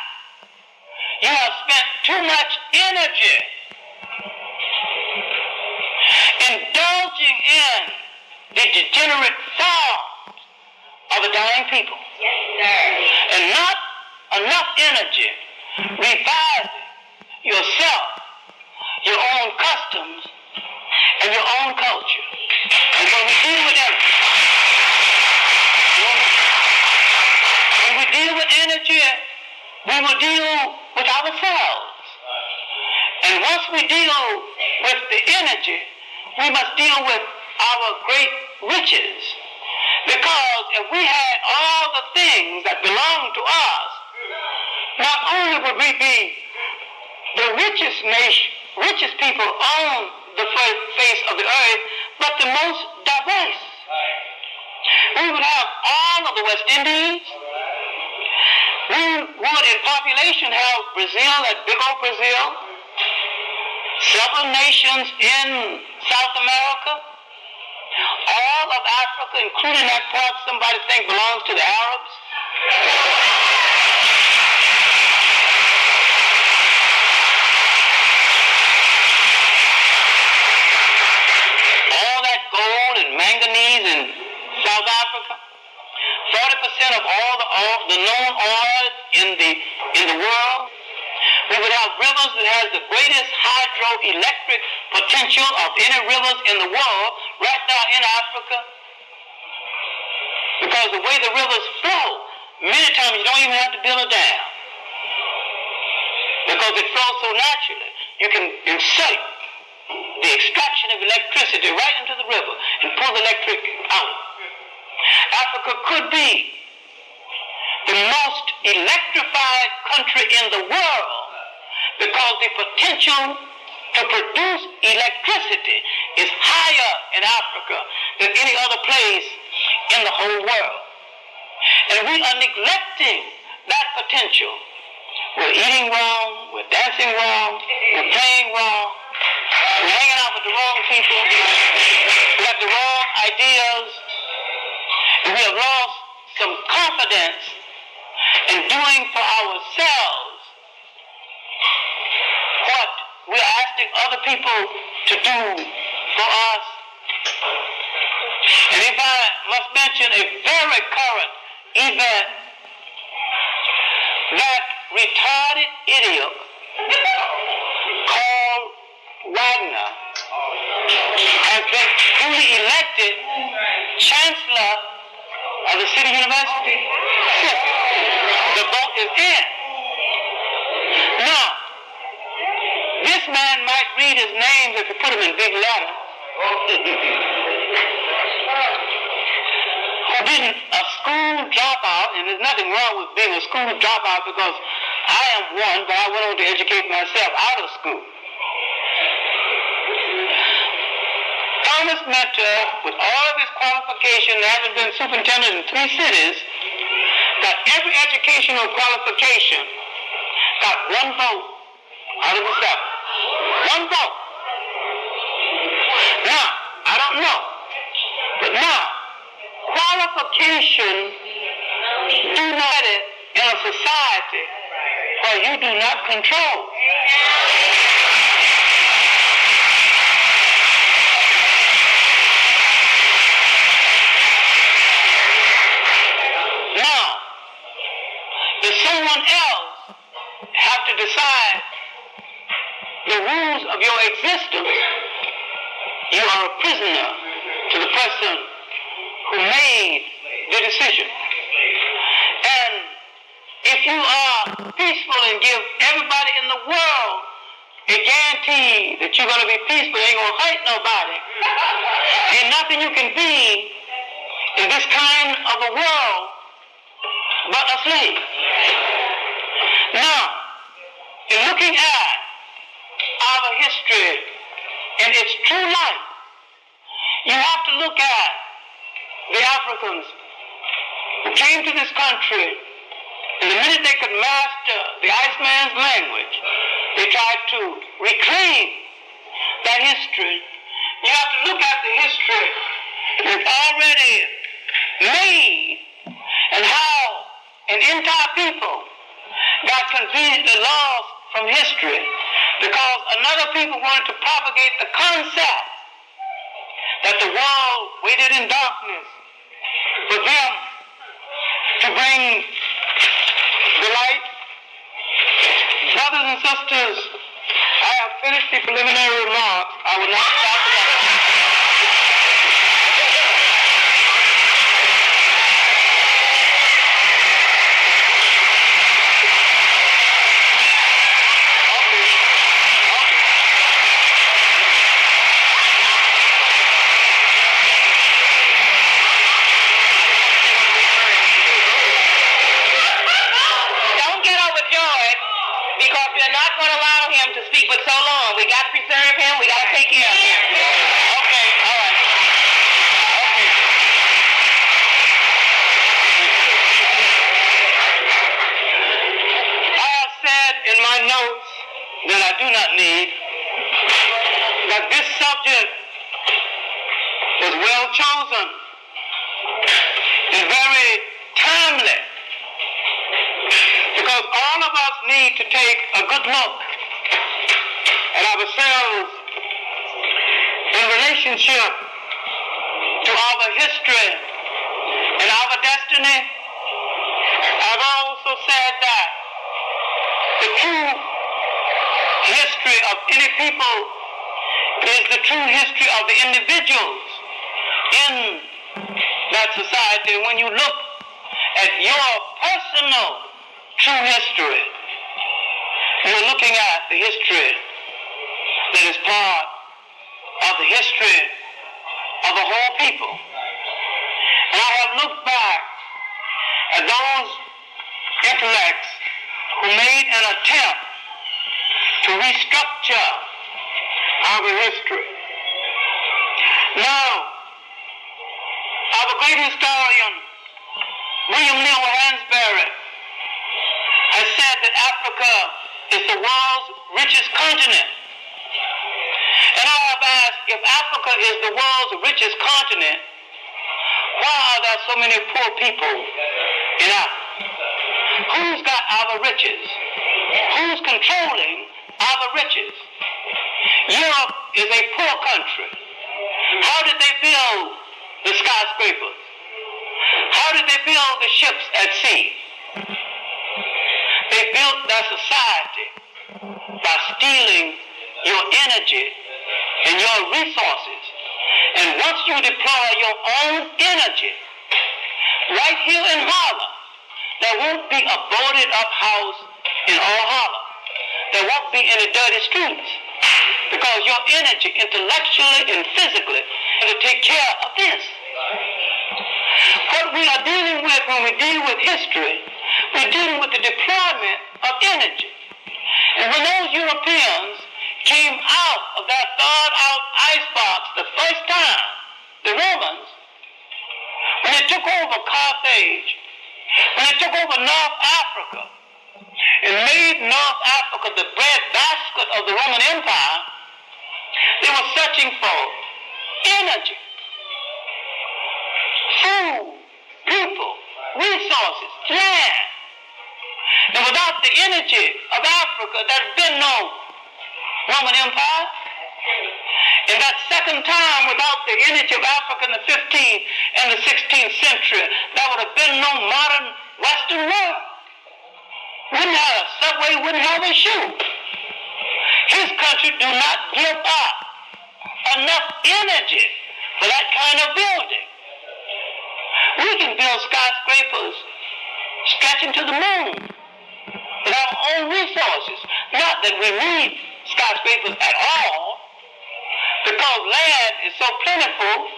[SPEAKER 2] You have spent too much energy indulging in the degenerate forms of a dying people.
[SPEAKER 1] Yes, sir.
[SPEAKER 2] And not enough energy reviving yourself, your own customs, and your own culture. And when we deal with energy, we will deal with ourselves. And once we deal with the energy, we must deal with our great riches. Because if we had all the things that belong to us, not only would we be the richest nation, richest people on the face of the earth, but the most diverse. We would have all of the West Indies. We would in population have Brazil, that big old Brazil, several nations in South America, All of Africa, including that part somebody think belongs to the Arabs. All that gold and manganese in South Africa. 40% of all the known oil in the world. We would have rivers that has the greatest hydroelectric potential of any rivers in the world right now in Africa. Because the way the rivers flow, many times you don't even have to build a dam. Because it flows so naturally. You can insert the extraction of electricity right into the river and pull the electric out. Africa could be the most electrified country in the world because the potential to produce electricity is higher in Africa than any other place in the whole world. And we are neglecting that potential. We're eating wrong, we're dancing wrong, we're playing wrong, we're hanging out with the wrong people, we got the wrong ideas, and we have lost some confidence in doing for ourselves what we are asking other people to do for us. And if I must mention a very current event, that retarded idiot called Wagner has been duly elected Chancellor of the City University. The vote is in. Now, this man might read his names if you put them in big letters. Who been a school dropout, and there's nothing wrong with being a school dropout because I am one, but I went on to educate myself out of school. Thomas Mentor, with all of his qualifications, having been superintendent in 3 cities, got every educational qualification, got 1 vote out of the 7. 1 vote. Now, I don't know, but now, qualification do not it in a society where you do not control. Now, if someone else have to decide the rules of your existence, you are a prisoner to the person who made the decision. And if you are peaceful and give everybody in the world a guarantee that you're going to be peaceful, ain't going to hurt nobody, ain't nothing you can be in this kind of a world but a slave. Now, in looking at our history in its true light, you have to look at the Africans who came to this country, and the minute they could master the Iceman's language, they tried to reclaim that history. You have to look at the history that's already made and how an entire people got conveniently lost from history because another people wanted to propagate the concept that the world waited in darkness for them to bring the light. Brothers and sisters, I have finished the preliminary remarks. I will not stop the lecture. To speak for so long. We got to preserve him. We got to take care of him. Okay, all right. Okay. I have said in my notes that I do not need that this subject was well chosen and very timely, because all of us need to take a good look at ourselves in relationship to our history and our destiny. I've also said that the true history of any people is the true history of the individuals in that society. When you look at your personal true history, you're looking at the history that is part of the history of the whole people. And I have looked back at those intellects who made an attempt to restructure our history. Now, our great historian, William Neal Hansberry, has said that Africa is the world's richest continent. And I have asked, if Africa is the world's richest continent, why are there so many poor people in Africa? Who's got our riches? Who's controlling our riches? Europe is a poor country. How did they build the skyscrapers? How did they build the ships at sea? They built their society by stealing your energy and your resources. And once you deploy your own energy, right here in Harlem, there won't be a boarded up house in all Harlem. There won't be any dirty streets, because your energy, intellectually and physically, to take care of this. What we are dealing with when we deal with history, we're dealing with the deployment of energy. And when those Europeans came out of that thawed-out icebox the first time, the Romans, when they took over Carthage, when they took over North Africa, and made North Africa the breadbasket of the Roman Empire, they were searching for energy, food, people, resources, land. And without the energy of Africa, there'd been no Roman Empire. And that second time, without the energy of Africa in the 15th and the 16th century, there would have been no modern Western world. Wouldn't have a subway, wouldn't have a shoe. His country do not give up enough energy for that kind of building. We can build skyscrapers stretching to the moon with our own resources. Not that we need skyscrapers at all, because land is so plentiful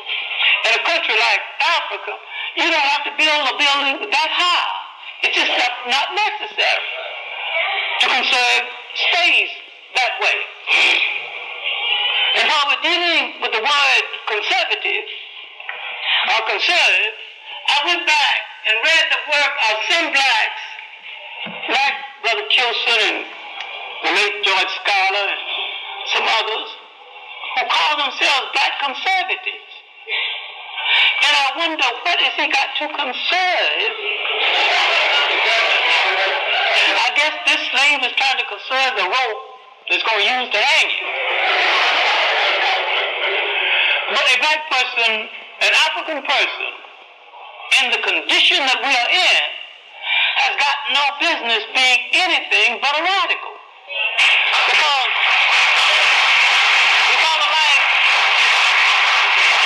[SPEAKER 2] in a country like Africa, you don't have to build a building that high. It's just not necessary to conserve space that way. And while we're dealing with the word conservative or conserve, I went back and read the work of some blacks, like Brother Kilson and the late George Schuyler and some others, who call themselves black conservatives. And I wonder, what has he got to conserve? I guess this slave is trying to conserve the rope that's going to use to hang him. But a black person, an African person, in the condition that we are in, has got no business being anything but a radical. Because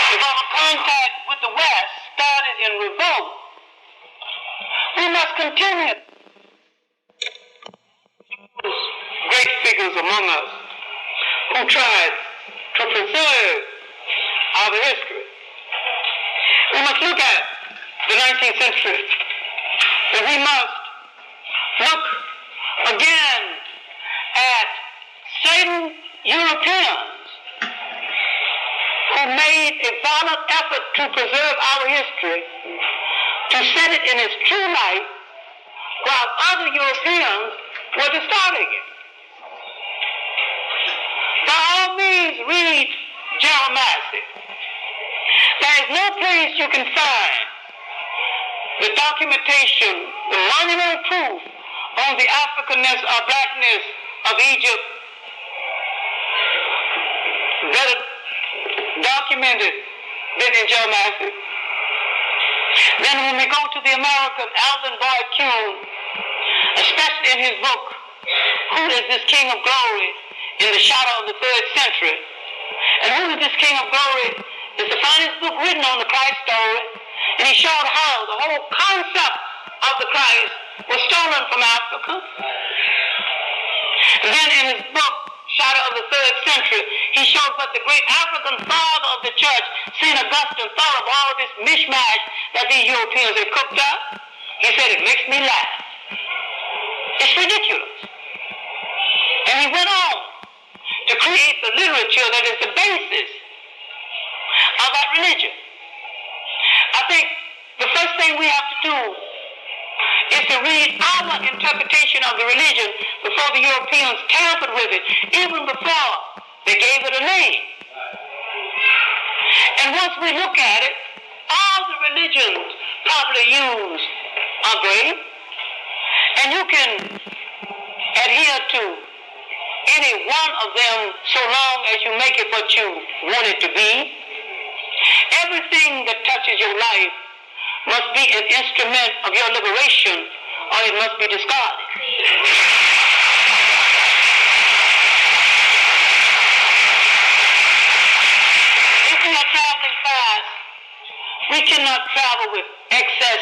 [SPEAKER 2] if our contact with the West started in revolt, we must continue. Those great figures among us who tried to preserve our history. We must look at the 19th century, and we must look again at certain Europeans who made a violent effort to preserve our history, to set it in its true light, while other Europeans were distorting it. By all means, read Jeremiah. There is no place you can find the documentation, the monumental proof on the Africanness or blackness of Egypt better documented than in Joe Massey. Then when we go to the American Alvin Boyd Kuhn, especially in his book, Who is this King of Glory in the Shadow of the 3rd Century? And Who is this King of Glory is the finest book written on the Christ story, and he showed how the whole concept of the Christ was stolen from Africa. And then in his book, Shadow of the 3rd Century, he showed what the great African father of the church, St. Augustine, thought of all this mishmash that these Europeans had cooked up. He said, it makes me laugh. It's ridiculous. And he went on to create the literature that is the basis of that religion. I think the first thing we have to do is to read our interpretation of the religion before the Europeans tampered with it, even before they gave it a name. And once we look at it, all the religions probably used are great, and you can adhere to any one of them so long as you make it what you want it to be. Everything that touches your life must be an instrument of your liberation, or it must be discarded. If we are traveling fast, we cannot travel with excess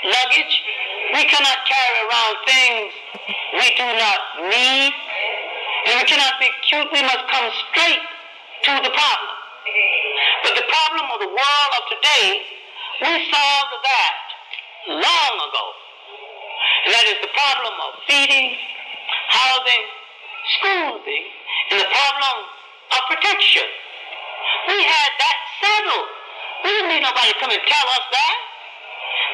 [SPEAKER 2] luggage. We cannot carry around things we do not need. And we cannot be cute. We must come straight to the problem. But the problem of the world of today, we solved that long ago. And that is the problem of feeding, housing, schooling, and the problem of protection. We had that settled. We didn't need nobody to come and tell us that.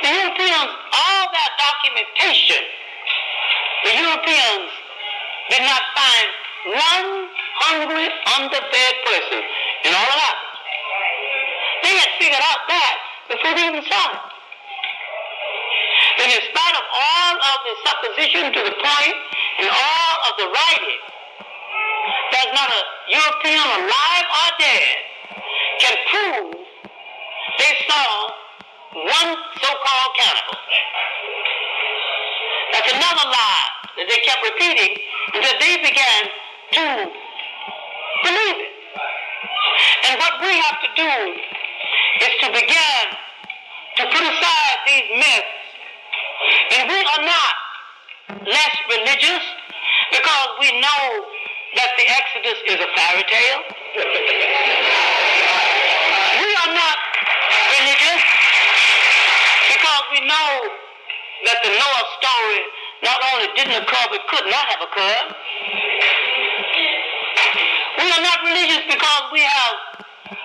[SPEAKER 2] The Europeans, all that documentation, the Europeans did not find one hungry, underfed person in all of Africa. They had figured out that before they even saw it. And in spite of all of the supposition to the point and all of the writing, there's not a European alive or dead can prove they saw one so-called cannibal. That's another lie that they kept repeating until they began to believe it. And what we have to do is to begin to put aside these myths. And we are not less religious because we know that the Exodus is a fairy tale. We are not religious because we know that the Noah story not only didn't occur but could not have occurred. We are not religious because we have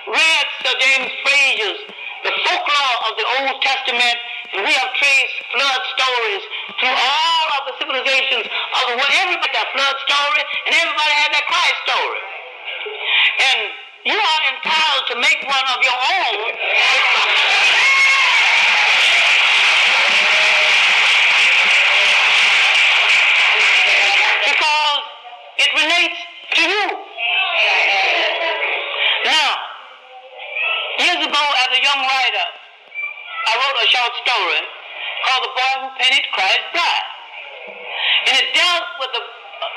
[SPEAKER 2] read Sir James Frazier's The Folklore of the Old Testament, and we have traced flood stories through all of the civilizations of the world. Everybody had that flood story, and everybody had that Christ story. And you are entitled to make one of your own. Because it relates to you. Now, years ago as a young writer, I wrote a short story called The Boy Who Painted Christ's Bride. And it dealt with the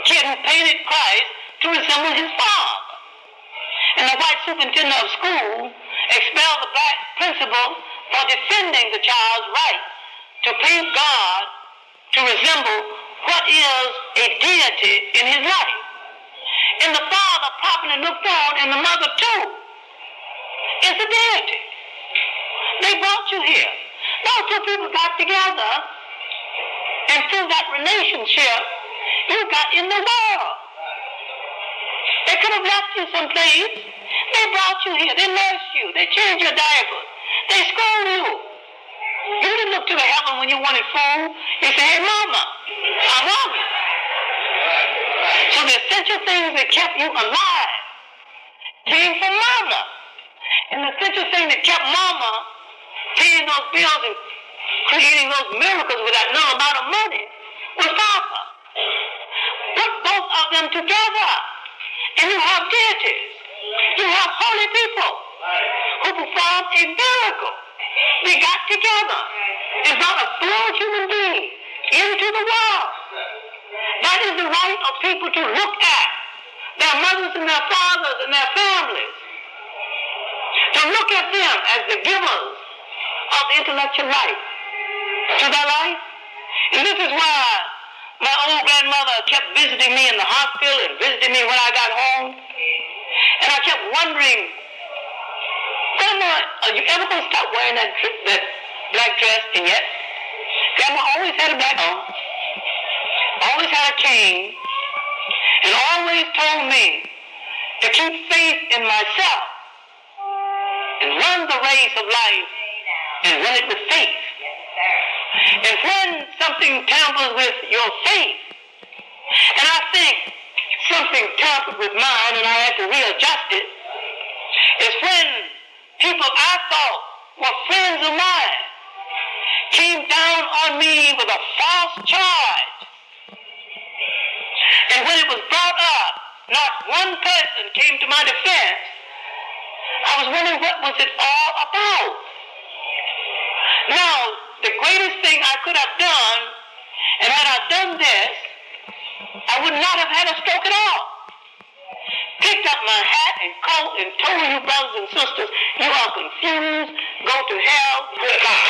[SPEAKER 2] kid who painted Christ to resemble his father. And the white superintendent of school expelled the black principal for defending the child's right to paint God to resemble what is a deity in his life. And the father probably looked on, and the mother too. It's a deity. They brought you here. Those two people got together, and through that relationship, you got in the world. They could have left you someplace. They brought you here. They nursed you. They changed your diapers. They schooled you. You didn't look to the heaven when you wanted food. You said, hey, Mama, I'm hungry. So the essential things that kept you alive came from Mama. And the essential thing that kept Mama paying those bills and creating those miracles with that no amount of money was Papa. Put both of them together, and you have deities. You have holy people who performed a miracle. They got together and brought a flawed human being into the world. That is the right of people to look at their mothers and their fathers and their families. To look at them as the givers of intellectual life to their life. And this is why my old grandmother kept visiting me in the hospital and visiting me when I got home. And I kept wondering, Grandma, are you ever going to stop wearing that black dress? And yet, Grandma always had a black on, always had a cane, and always told me to keep faith in myself and run the race of life and run it with faith. And when something tampers with your faith, and I think something tampered with mine and I had to readjust it, is when people I thought were friends of mine came down on me with a false charge. And when it was brought up, not one person came to my defense. I was wondering, what was it all about? Now, the greatest thing I could have done, and had I done this, I would not have had a stroke at all. Picked up my hat and coat and told you, brothers and sisters, you are confused, go to hell, goodbye.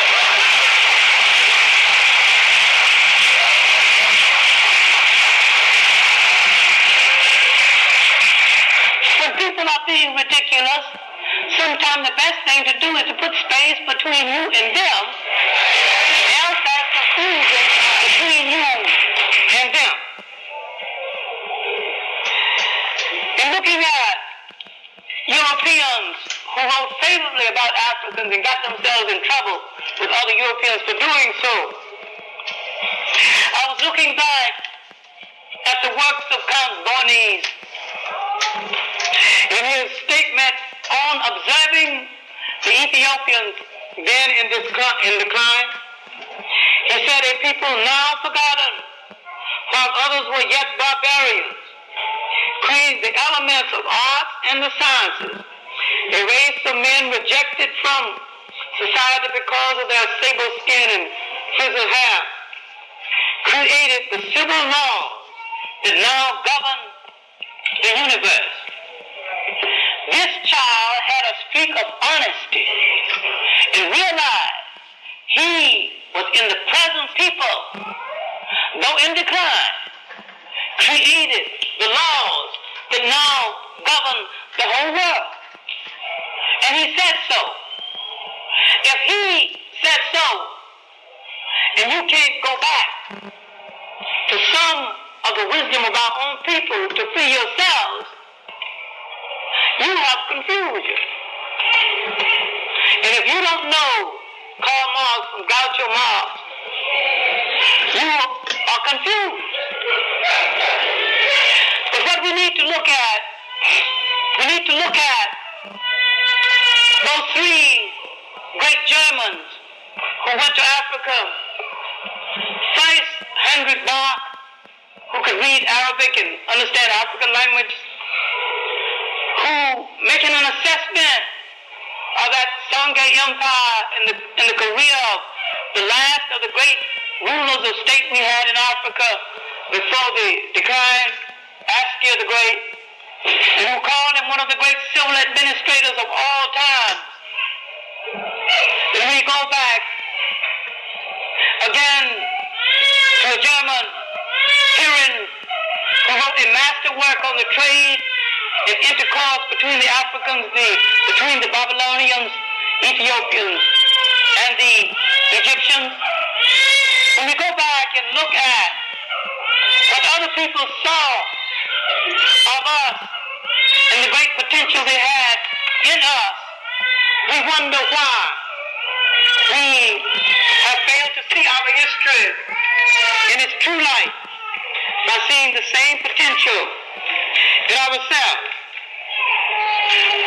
[SPEAKER 2] When people are being ridiculous, sometimes the best thing to do is to put space between you and them, else there's confusion between you and them. And looking at Europeans who wrote favorably about Africans and got themselves in trouble with other Europeans for doing so, I was looking back at the works of Count Bornese in his statement on observing the Ethiopians then in decline. He said, a people now forgotten, while others were yet barbarians, create the elements of arts and the sciences, a race of men rejected from society because of their sable skin and frizzled hair, created the civil laws that now govern the universe. This child had a streak of honesty and realized he was in the present people, though in decline, created the laws that now govern the whole world. And he said so. If he said so, and you can't go back to some of the wisdom of our own people to free yourselves, you have confusion. And if you don't know Karl Marx from Groucho Marx, you are confused. But what we need to look at those three great Germans who went to Africa. First, Henrik, who could read Arabic and understand African language, who, making an assessment of that Songhai Empire in the career of the last of the great rulers of state we had in Africa before the decline, Askia the Great, and who called him one of the great civil administrators of all time. Then we go back again to a German, Hiren, who wrote a masterwork on the trade and intercourse between the Africans, between the Babylonians, Ethiopians, and the Egyptians. When we go back and look at what other people saw of us and the great potential they had in us, we wonder why we have failed to see our history in its true light by seeing the same potential in ourselves.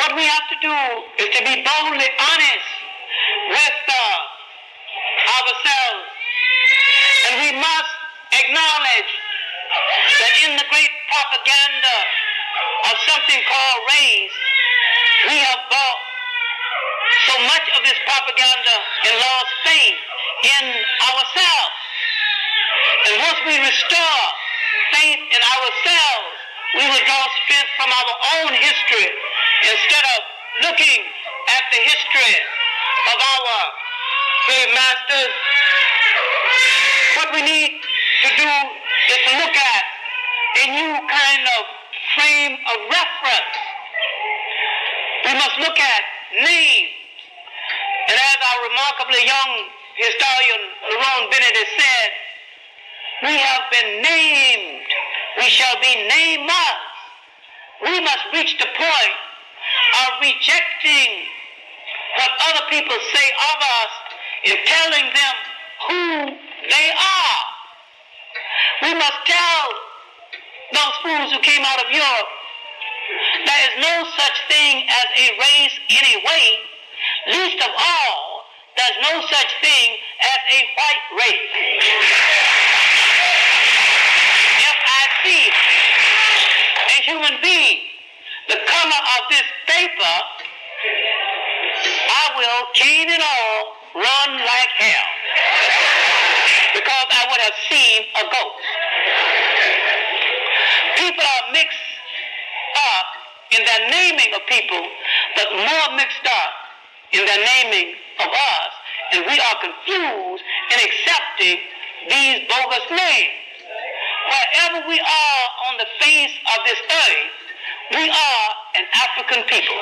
[SPEAKER 2] What we have to do is to be boldly honest with ourselves. And we must acknowledge that in the great propaganda of something called race, we have bought so much of this propaganda and lost faith in ourselves. And once we restore faith in ourselves, we will draw strength from our own history instead of looking at the history of our slave masters. What we need to do is to look at a new kind of frame of reference. We must look at names. And as our remarkably young historian Lerone Bennett has said, we have been named. We shall be namers. We must reach the point of rejecting what other people say of us and telling them who they are. We must tell those fools who came out of Europe there is no such thing as a race anyway. Least of all, there's no such thing as a white race. If I see a human being the color of this paper, I will, cane and all, run like hell, because I would have seen a ghost. People are mixed up in their naming of people, but more mixed up in their naming of us, and we are confused in accepting these bogus names. Wherever we are on the face of this earth, we are an African people.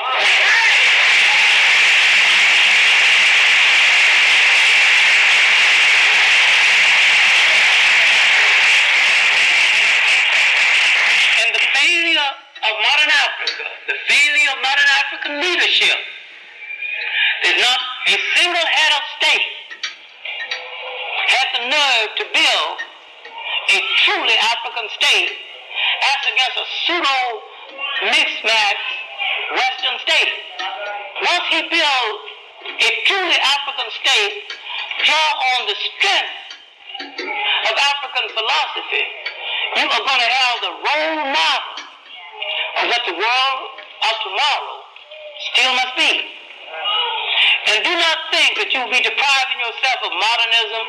[SPEAKER 2] And the failure of modern Africa, the failure of modern African leadership, there's not a single head of state had the nerve to build a truly African state as against a pseudo mixed-match Western state. Once he built a truly African state, draw on the strength of African philosophy, you are going to have the role model of what the world of tomorrow still must be. And do not think that you will be depriving yourself of modernism.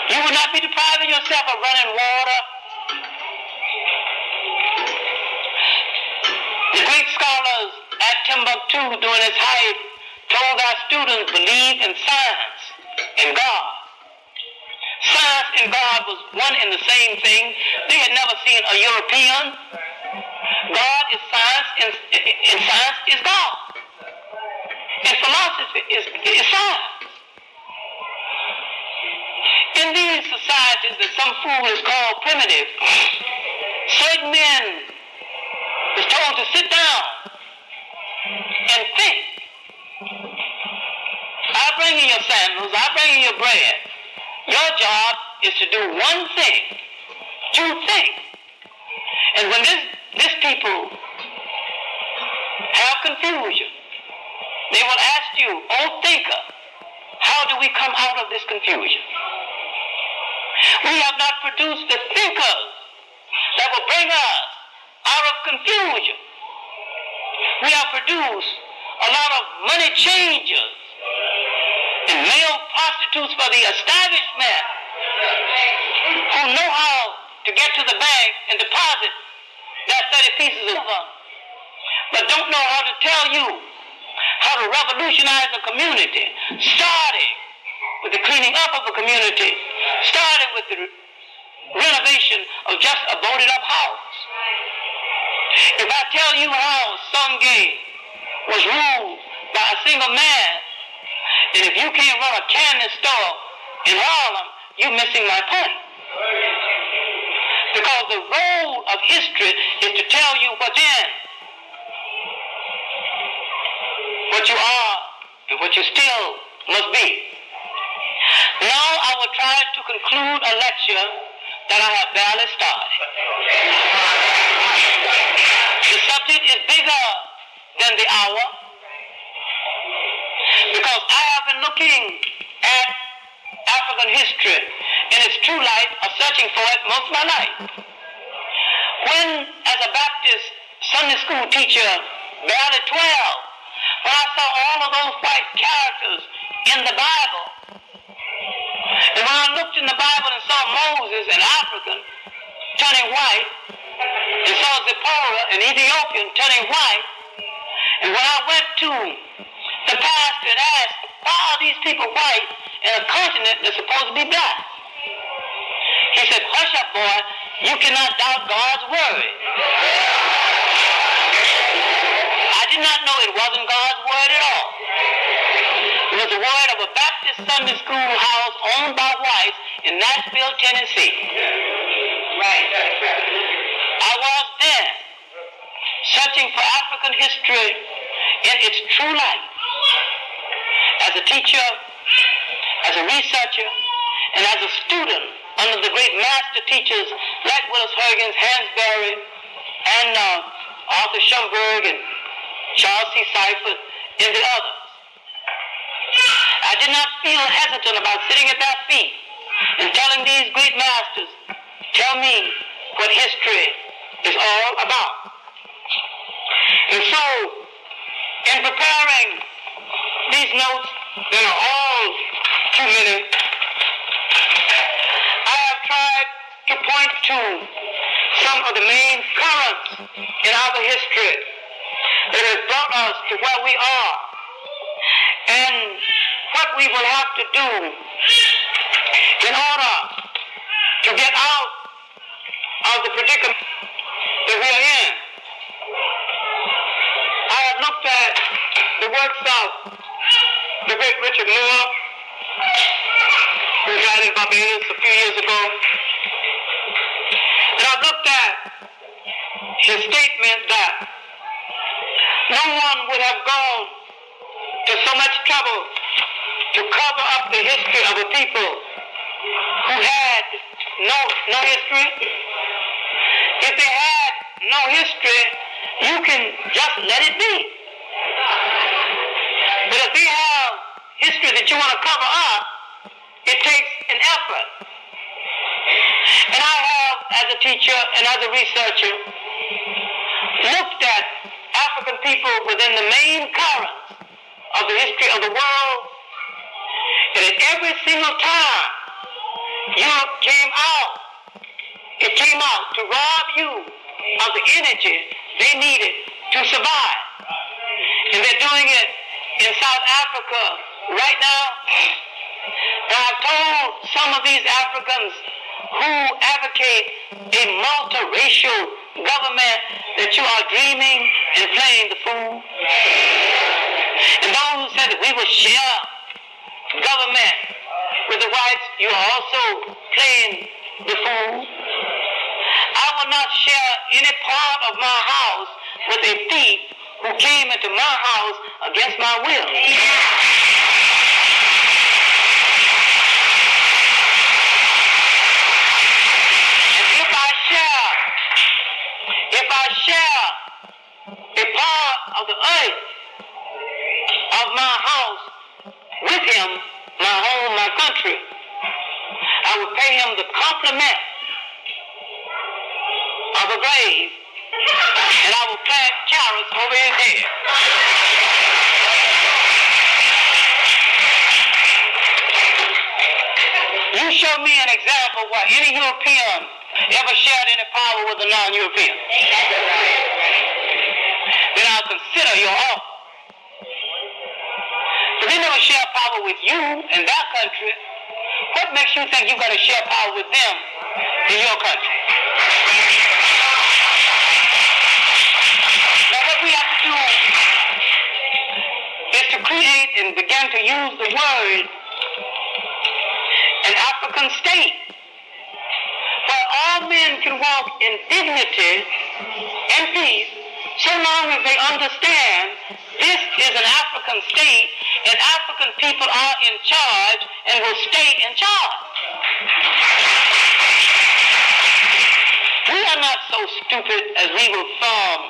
[SPEAKER 2] You will not be depriving yourself of running water. The great scholars at Timbuktu during its height told our students, believe in science and God. Science and God was one and the same thing. They had never seen a European. God is science and science is God. And philosophy is science. In these societies that some fool has called primitive, certain men is told to sit down and think. I bring you your sandals, I bring you your bread. Your job is to do one thing, to think. And when this people have confusion, they will ask you, oh thinker, how do we come out of this confusion? We have not produced the thinkers that will bring us out of confusion. We have produced a lot of money changers and male prostitutes for the establishment who know how to get to the bank and deposit that 30 pieces of silver, but don't know how to tell you how to revolutionize a community, starting with the cleaning up of a community, starting with the renovation of just a boarded up house. If I tell you how Sungay was ruled by a single man, and if you can't run a candy store in Harlem, you're missing my point. Because the role of history is to tell you what's in, what you are, and what you still must be. Now I will try to conclude a lecture that I have barely started. The subject is bigger than the hour, because I have been looking at African history in its true light, or searching for it most of my life. When, as a Baptist Sunday school teacher, barely 12, when I saw all of those white characters in the Bible, and when I looked in the Bible and saw Moses, an African, turning white, and saw Zipporah, an Ethiopian, turning white, and when I went to the pastor and asked, why are these people white in a continent that's supposed to be black? He said, hush up, boy, you cannot doubt God's word. I did not know it wasn't God's word at all. It was the word of a Baptist Sunday school house owned by whites in Nashville, Tennessee. Right. I was then searching for African history in its true light. As a teacher, as a researcher, and as a student under the great master teachers like Willis Huggins, Hansberry, and Arthur Schomburg, and Charles C. Seifert, and the others. I did not feel hesitant about sitting at their feet and telling these great masters, tell me what history is all about. And so, in preparing these notes, that are all too many, I have tried to point to some of the main currents in our history that has brought us to where we are, and what we will have to do in order to get out of the predicament that we are in. I have looked at the works of the great Richard Moore, who died in Barbados a few years ago. And I've looked at his statement that no one would have gone to so much trouble to cover up the history of a people who had no history. If they had no history, you can just let it be. But if they have history that you want to cover up, it takes an effort. And I have, as a teacher and as a researcher, looked at African people within the main currents of the history of the world, and at every single time Europe came out, it came out to rob you of the energy they needed to survive. And they're doing it in South Africa right now. And I've told some of these Africans who advocate a multiracial government that you are dreaming and playing the fool. And those who said that we will share government with the whites, you are also playing the fool. I will not share any part of my house with a thief who came into my house against my will. If I share a part of the earth of my house with him, my home, my country, I would pay him the compliment of a grave, and I will plant carrots over his head. You show me an example where any European ever shared any power with a non-European. Then I'll consider your offer. But they never share power with you in that country. What makes you think you're going to share power with them in your country? Now what we have to do is to create and begin to use the word an African state, where all men can walk in dignity and peace, so long as they understand this is an African state and African people are in charge and will stay in charge. We are not so stupid as we will form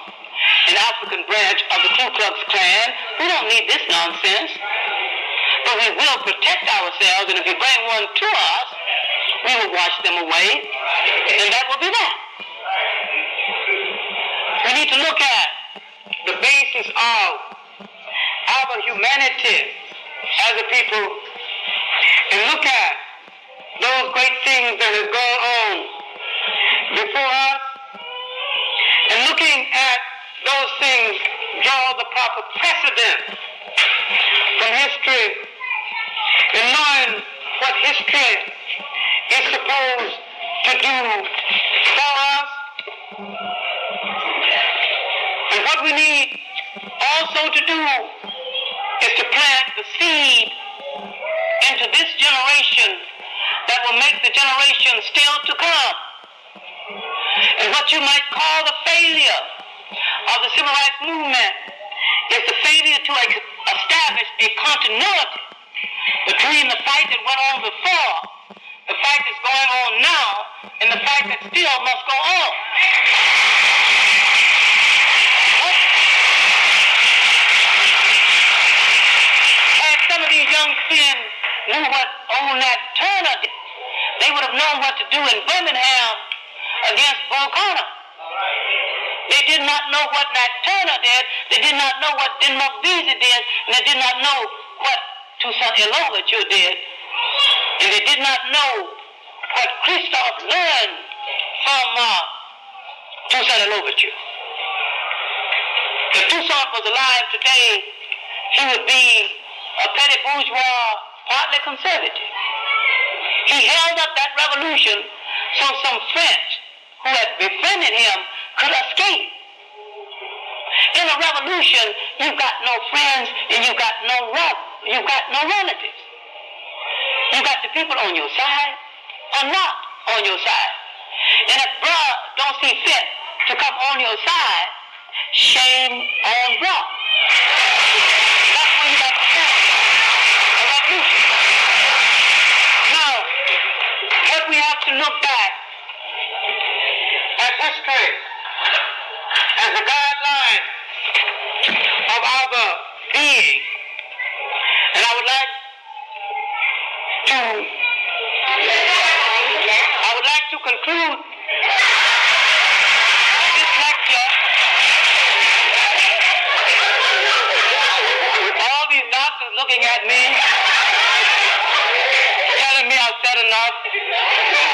[SPEAKER 2] an African branch of the Ku Klux Klan. We don't need this nonsense. But we will protect ourselves, and if you bring one to us, we will wash them away, and that will be that. We need to look at the basis of our humanity as a people and look at those great things that have gone on before us, and looking at those things draw the proper precedent from history, and knowing what history is supposed to do for us, and what we need also to do is to plant the seed into this generation that will make the generation still to come. And what you might call the failure of the civil rights movement is the failure to establish a continuity between the fight that went on before, the fight that's going on now, and the fight that still must go on. Had some of these young men knew what old Nat Turner did, they would have known what to do in Birmingham against Bull Connor. They did not know what Nat Turner did, they did not know what Denmark Beasley did, and they did not know what Toussaint Louverture did, and they did not know what Christophe learned from Toussaint Louverture. If Toussaint was alive today, he would be a petty bourgeois, partly conservative. He held up that revolution so some French who had befriended him could escape. In a revolution, you've got no friends and you've got no relatives. You've got the people on your side or not on your side. And if bruh don't see fit to come on your side, shame on bruh. That's when you got to start a revolution. Now, what we have to look back at history as a guideline of our being, and I would like to conclude this lecture with all these doctors looking at me, telling me I've said enough,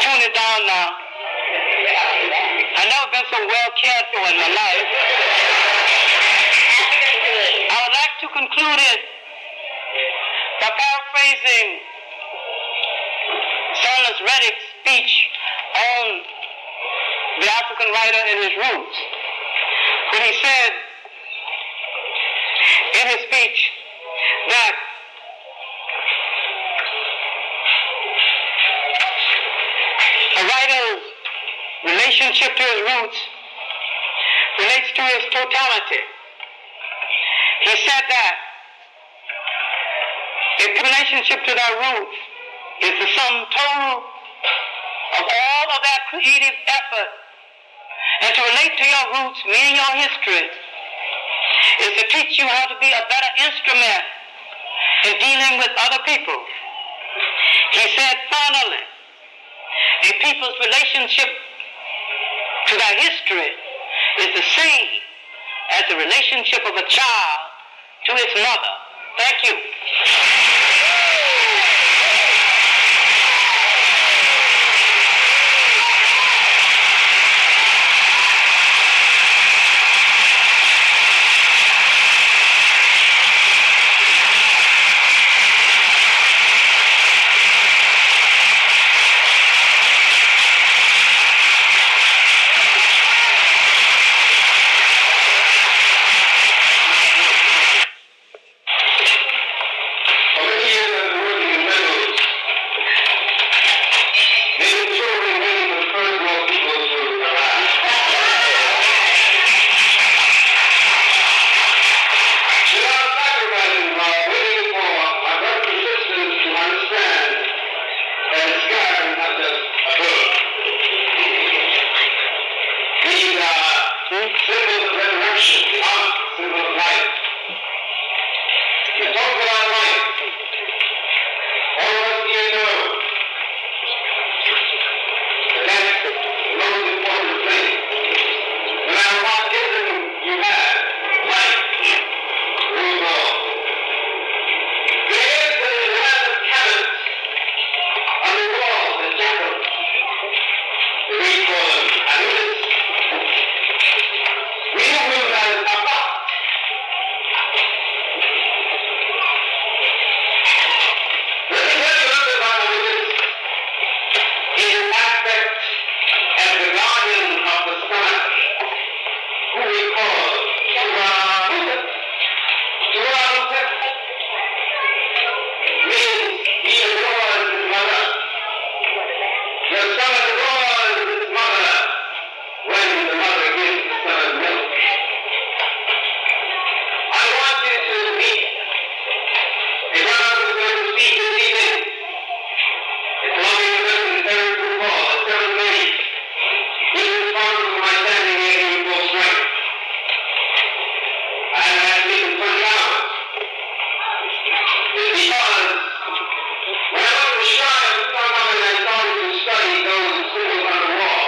[SPEAKER 2] tune it down now. I've never been so well cared for in my life. I would like to conclude it by paraphrasing Silas Reddick's speech on the African writer and his roots, when he said in his speech that a writer's relationship to his roots relates to his totality. He said that a relationship to their roots is the sum total of all of that creative effort. And to relate to your roots, meaning your history, is to teach you how to be a better instrument in dealing with other people. He said, finally, a people's relationship to their history is the same as the relationship of a child to its mother. Thank you.
[SPEAKER 1] Your stomach roars its mother when the mother gives the son milk. I want you to meet a brother who's going to speak this evening. It's loving the person Henrik to call at 7:30. He's responsible for my standing here in full strength. I haven't had to leave in 20 hours. It's because when I went to the shrine of Sertima and I started to study those symbols on the wall,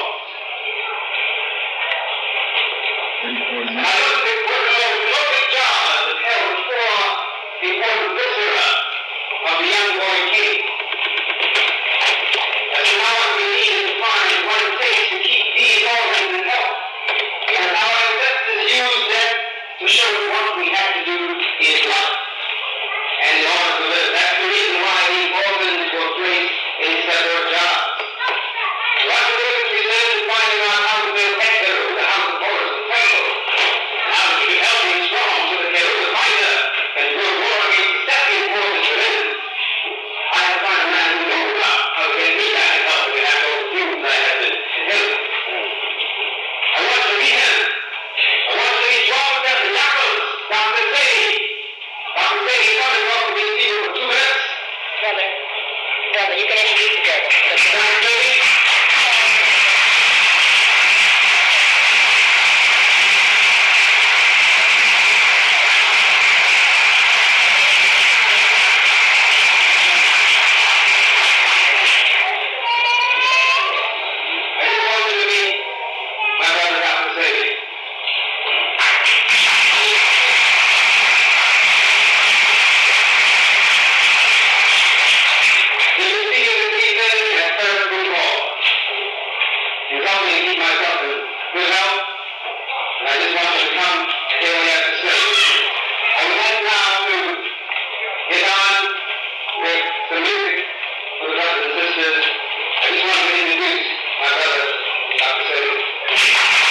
[SPEAKER 1] I looked at what the most loaded jars that held before the important viscera of the young boy king. I said, now what we need is to find what it takes to keep these organs in health. And our ancestors used them to show us what we have to do is life. And in order to live, that's the reason why these organs were placed in separate jars. What the difference is in finding out how to build Hector, the house of Horus, and Temple, and how to keep it healthy and strong so that there is a fighter and go war against the second forces within. I have to find a man who knows about how to get me back and help me have those fumes I have been inherited. I want to meet him. I want to meet Joseph Ben-Jochannan, Dr. C. Dr. C, come and talk to these people for 2 minutes.
[SPEAKER 3] Brother, you can introduce yourself.
[SPEAKER 1] Dr. C. I just want you to meet my brother, Dr. C. This is speaking this evening at Third Group Hall. He's helped me to keep myself in good health, and I just want you to come and hear what he has to say. I would like now to get on with some music for the brothers and sisters. I just want to introduce my brother, Dr. C.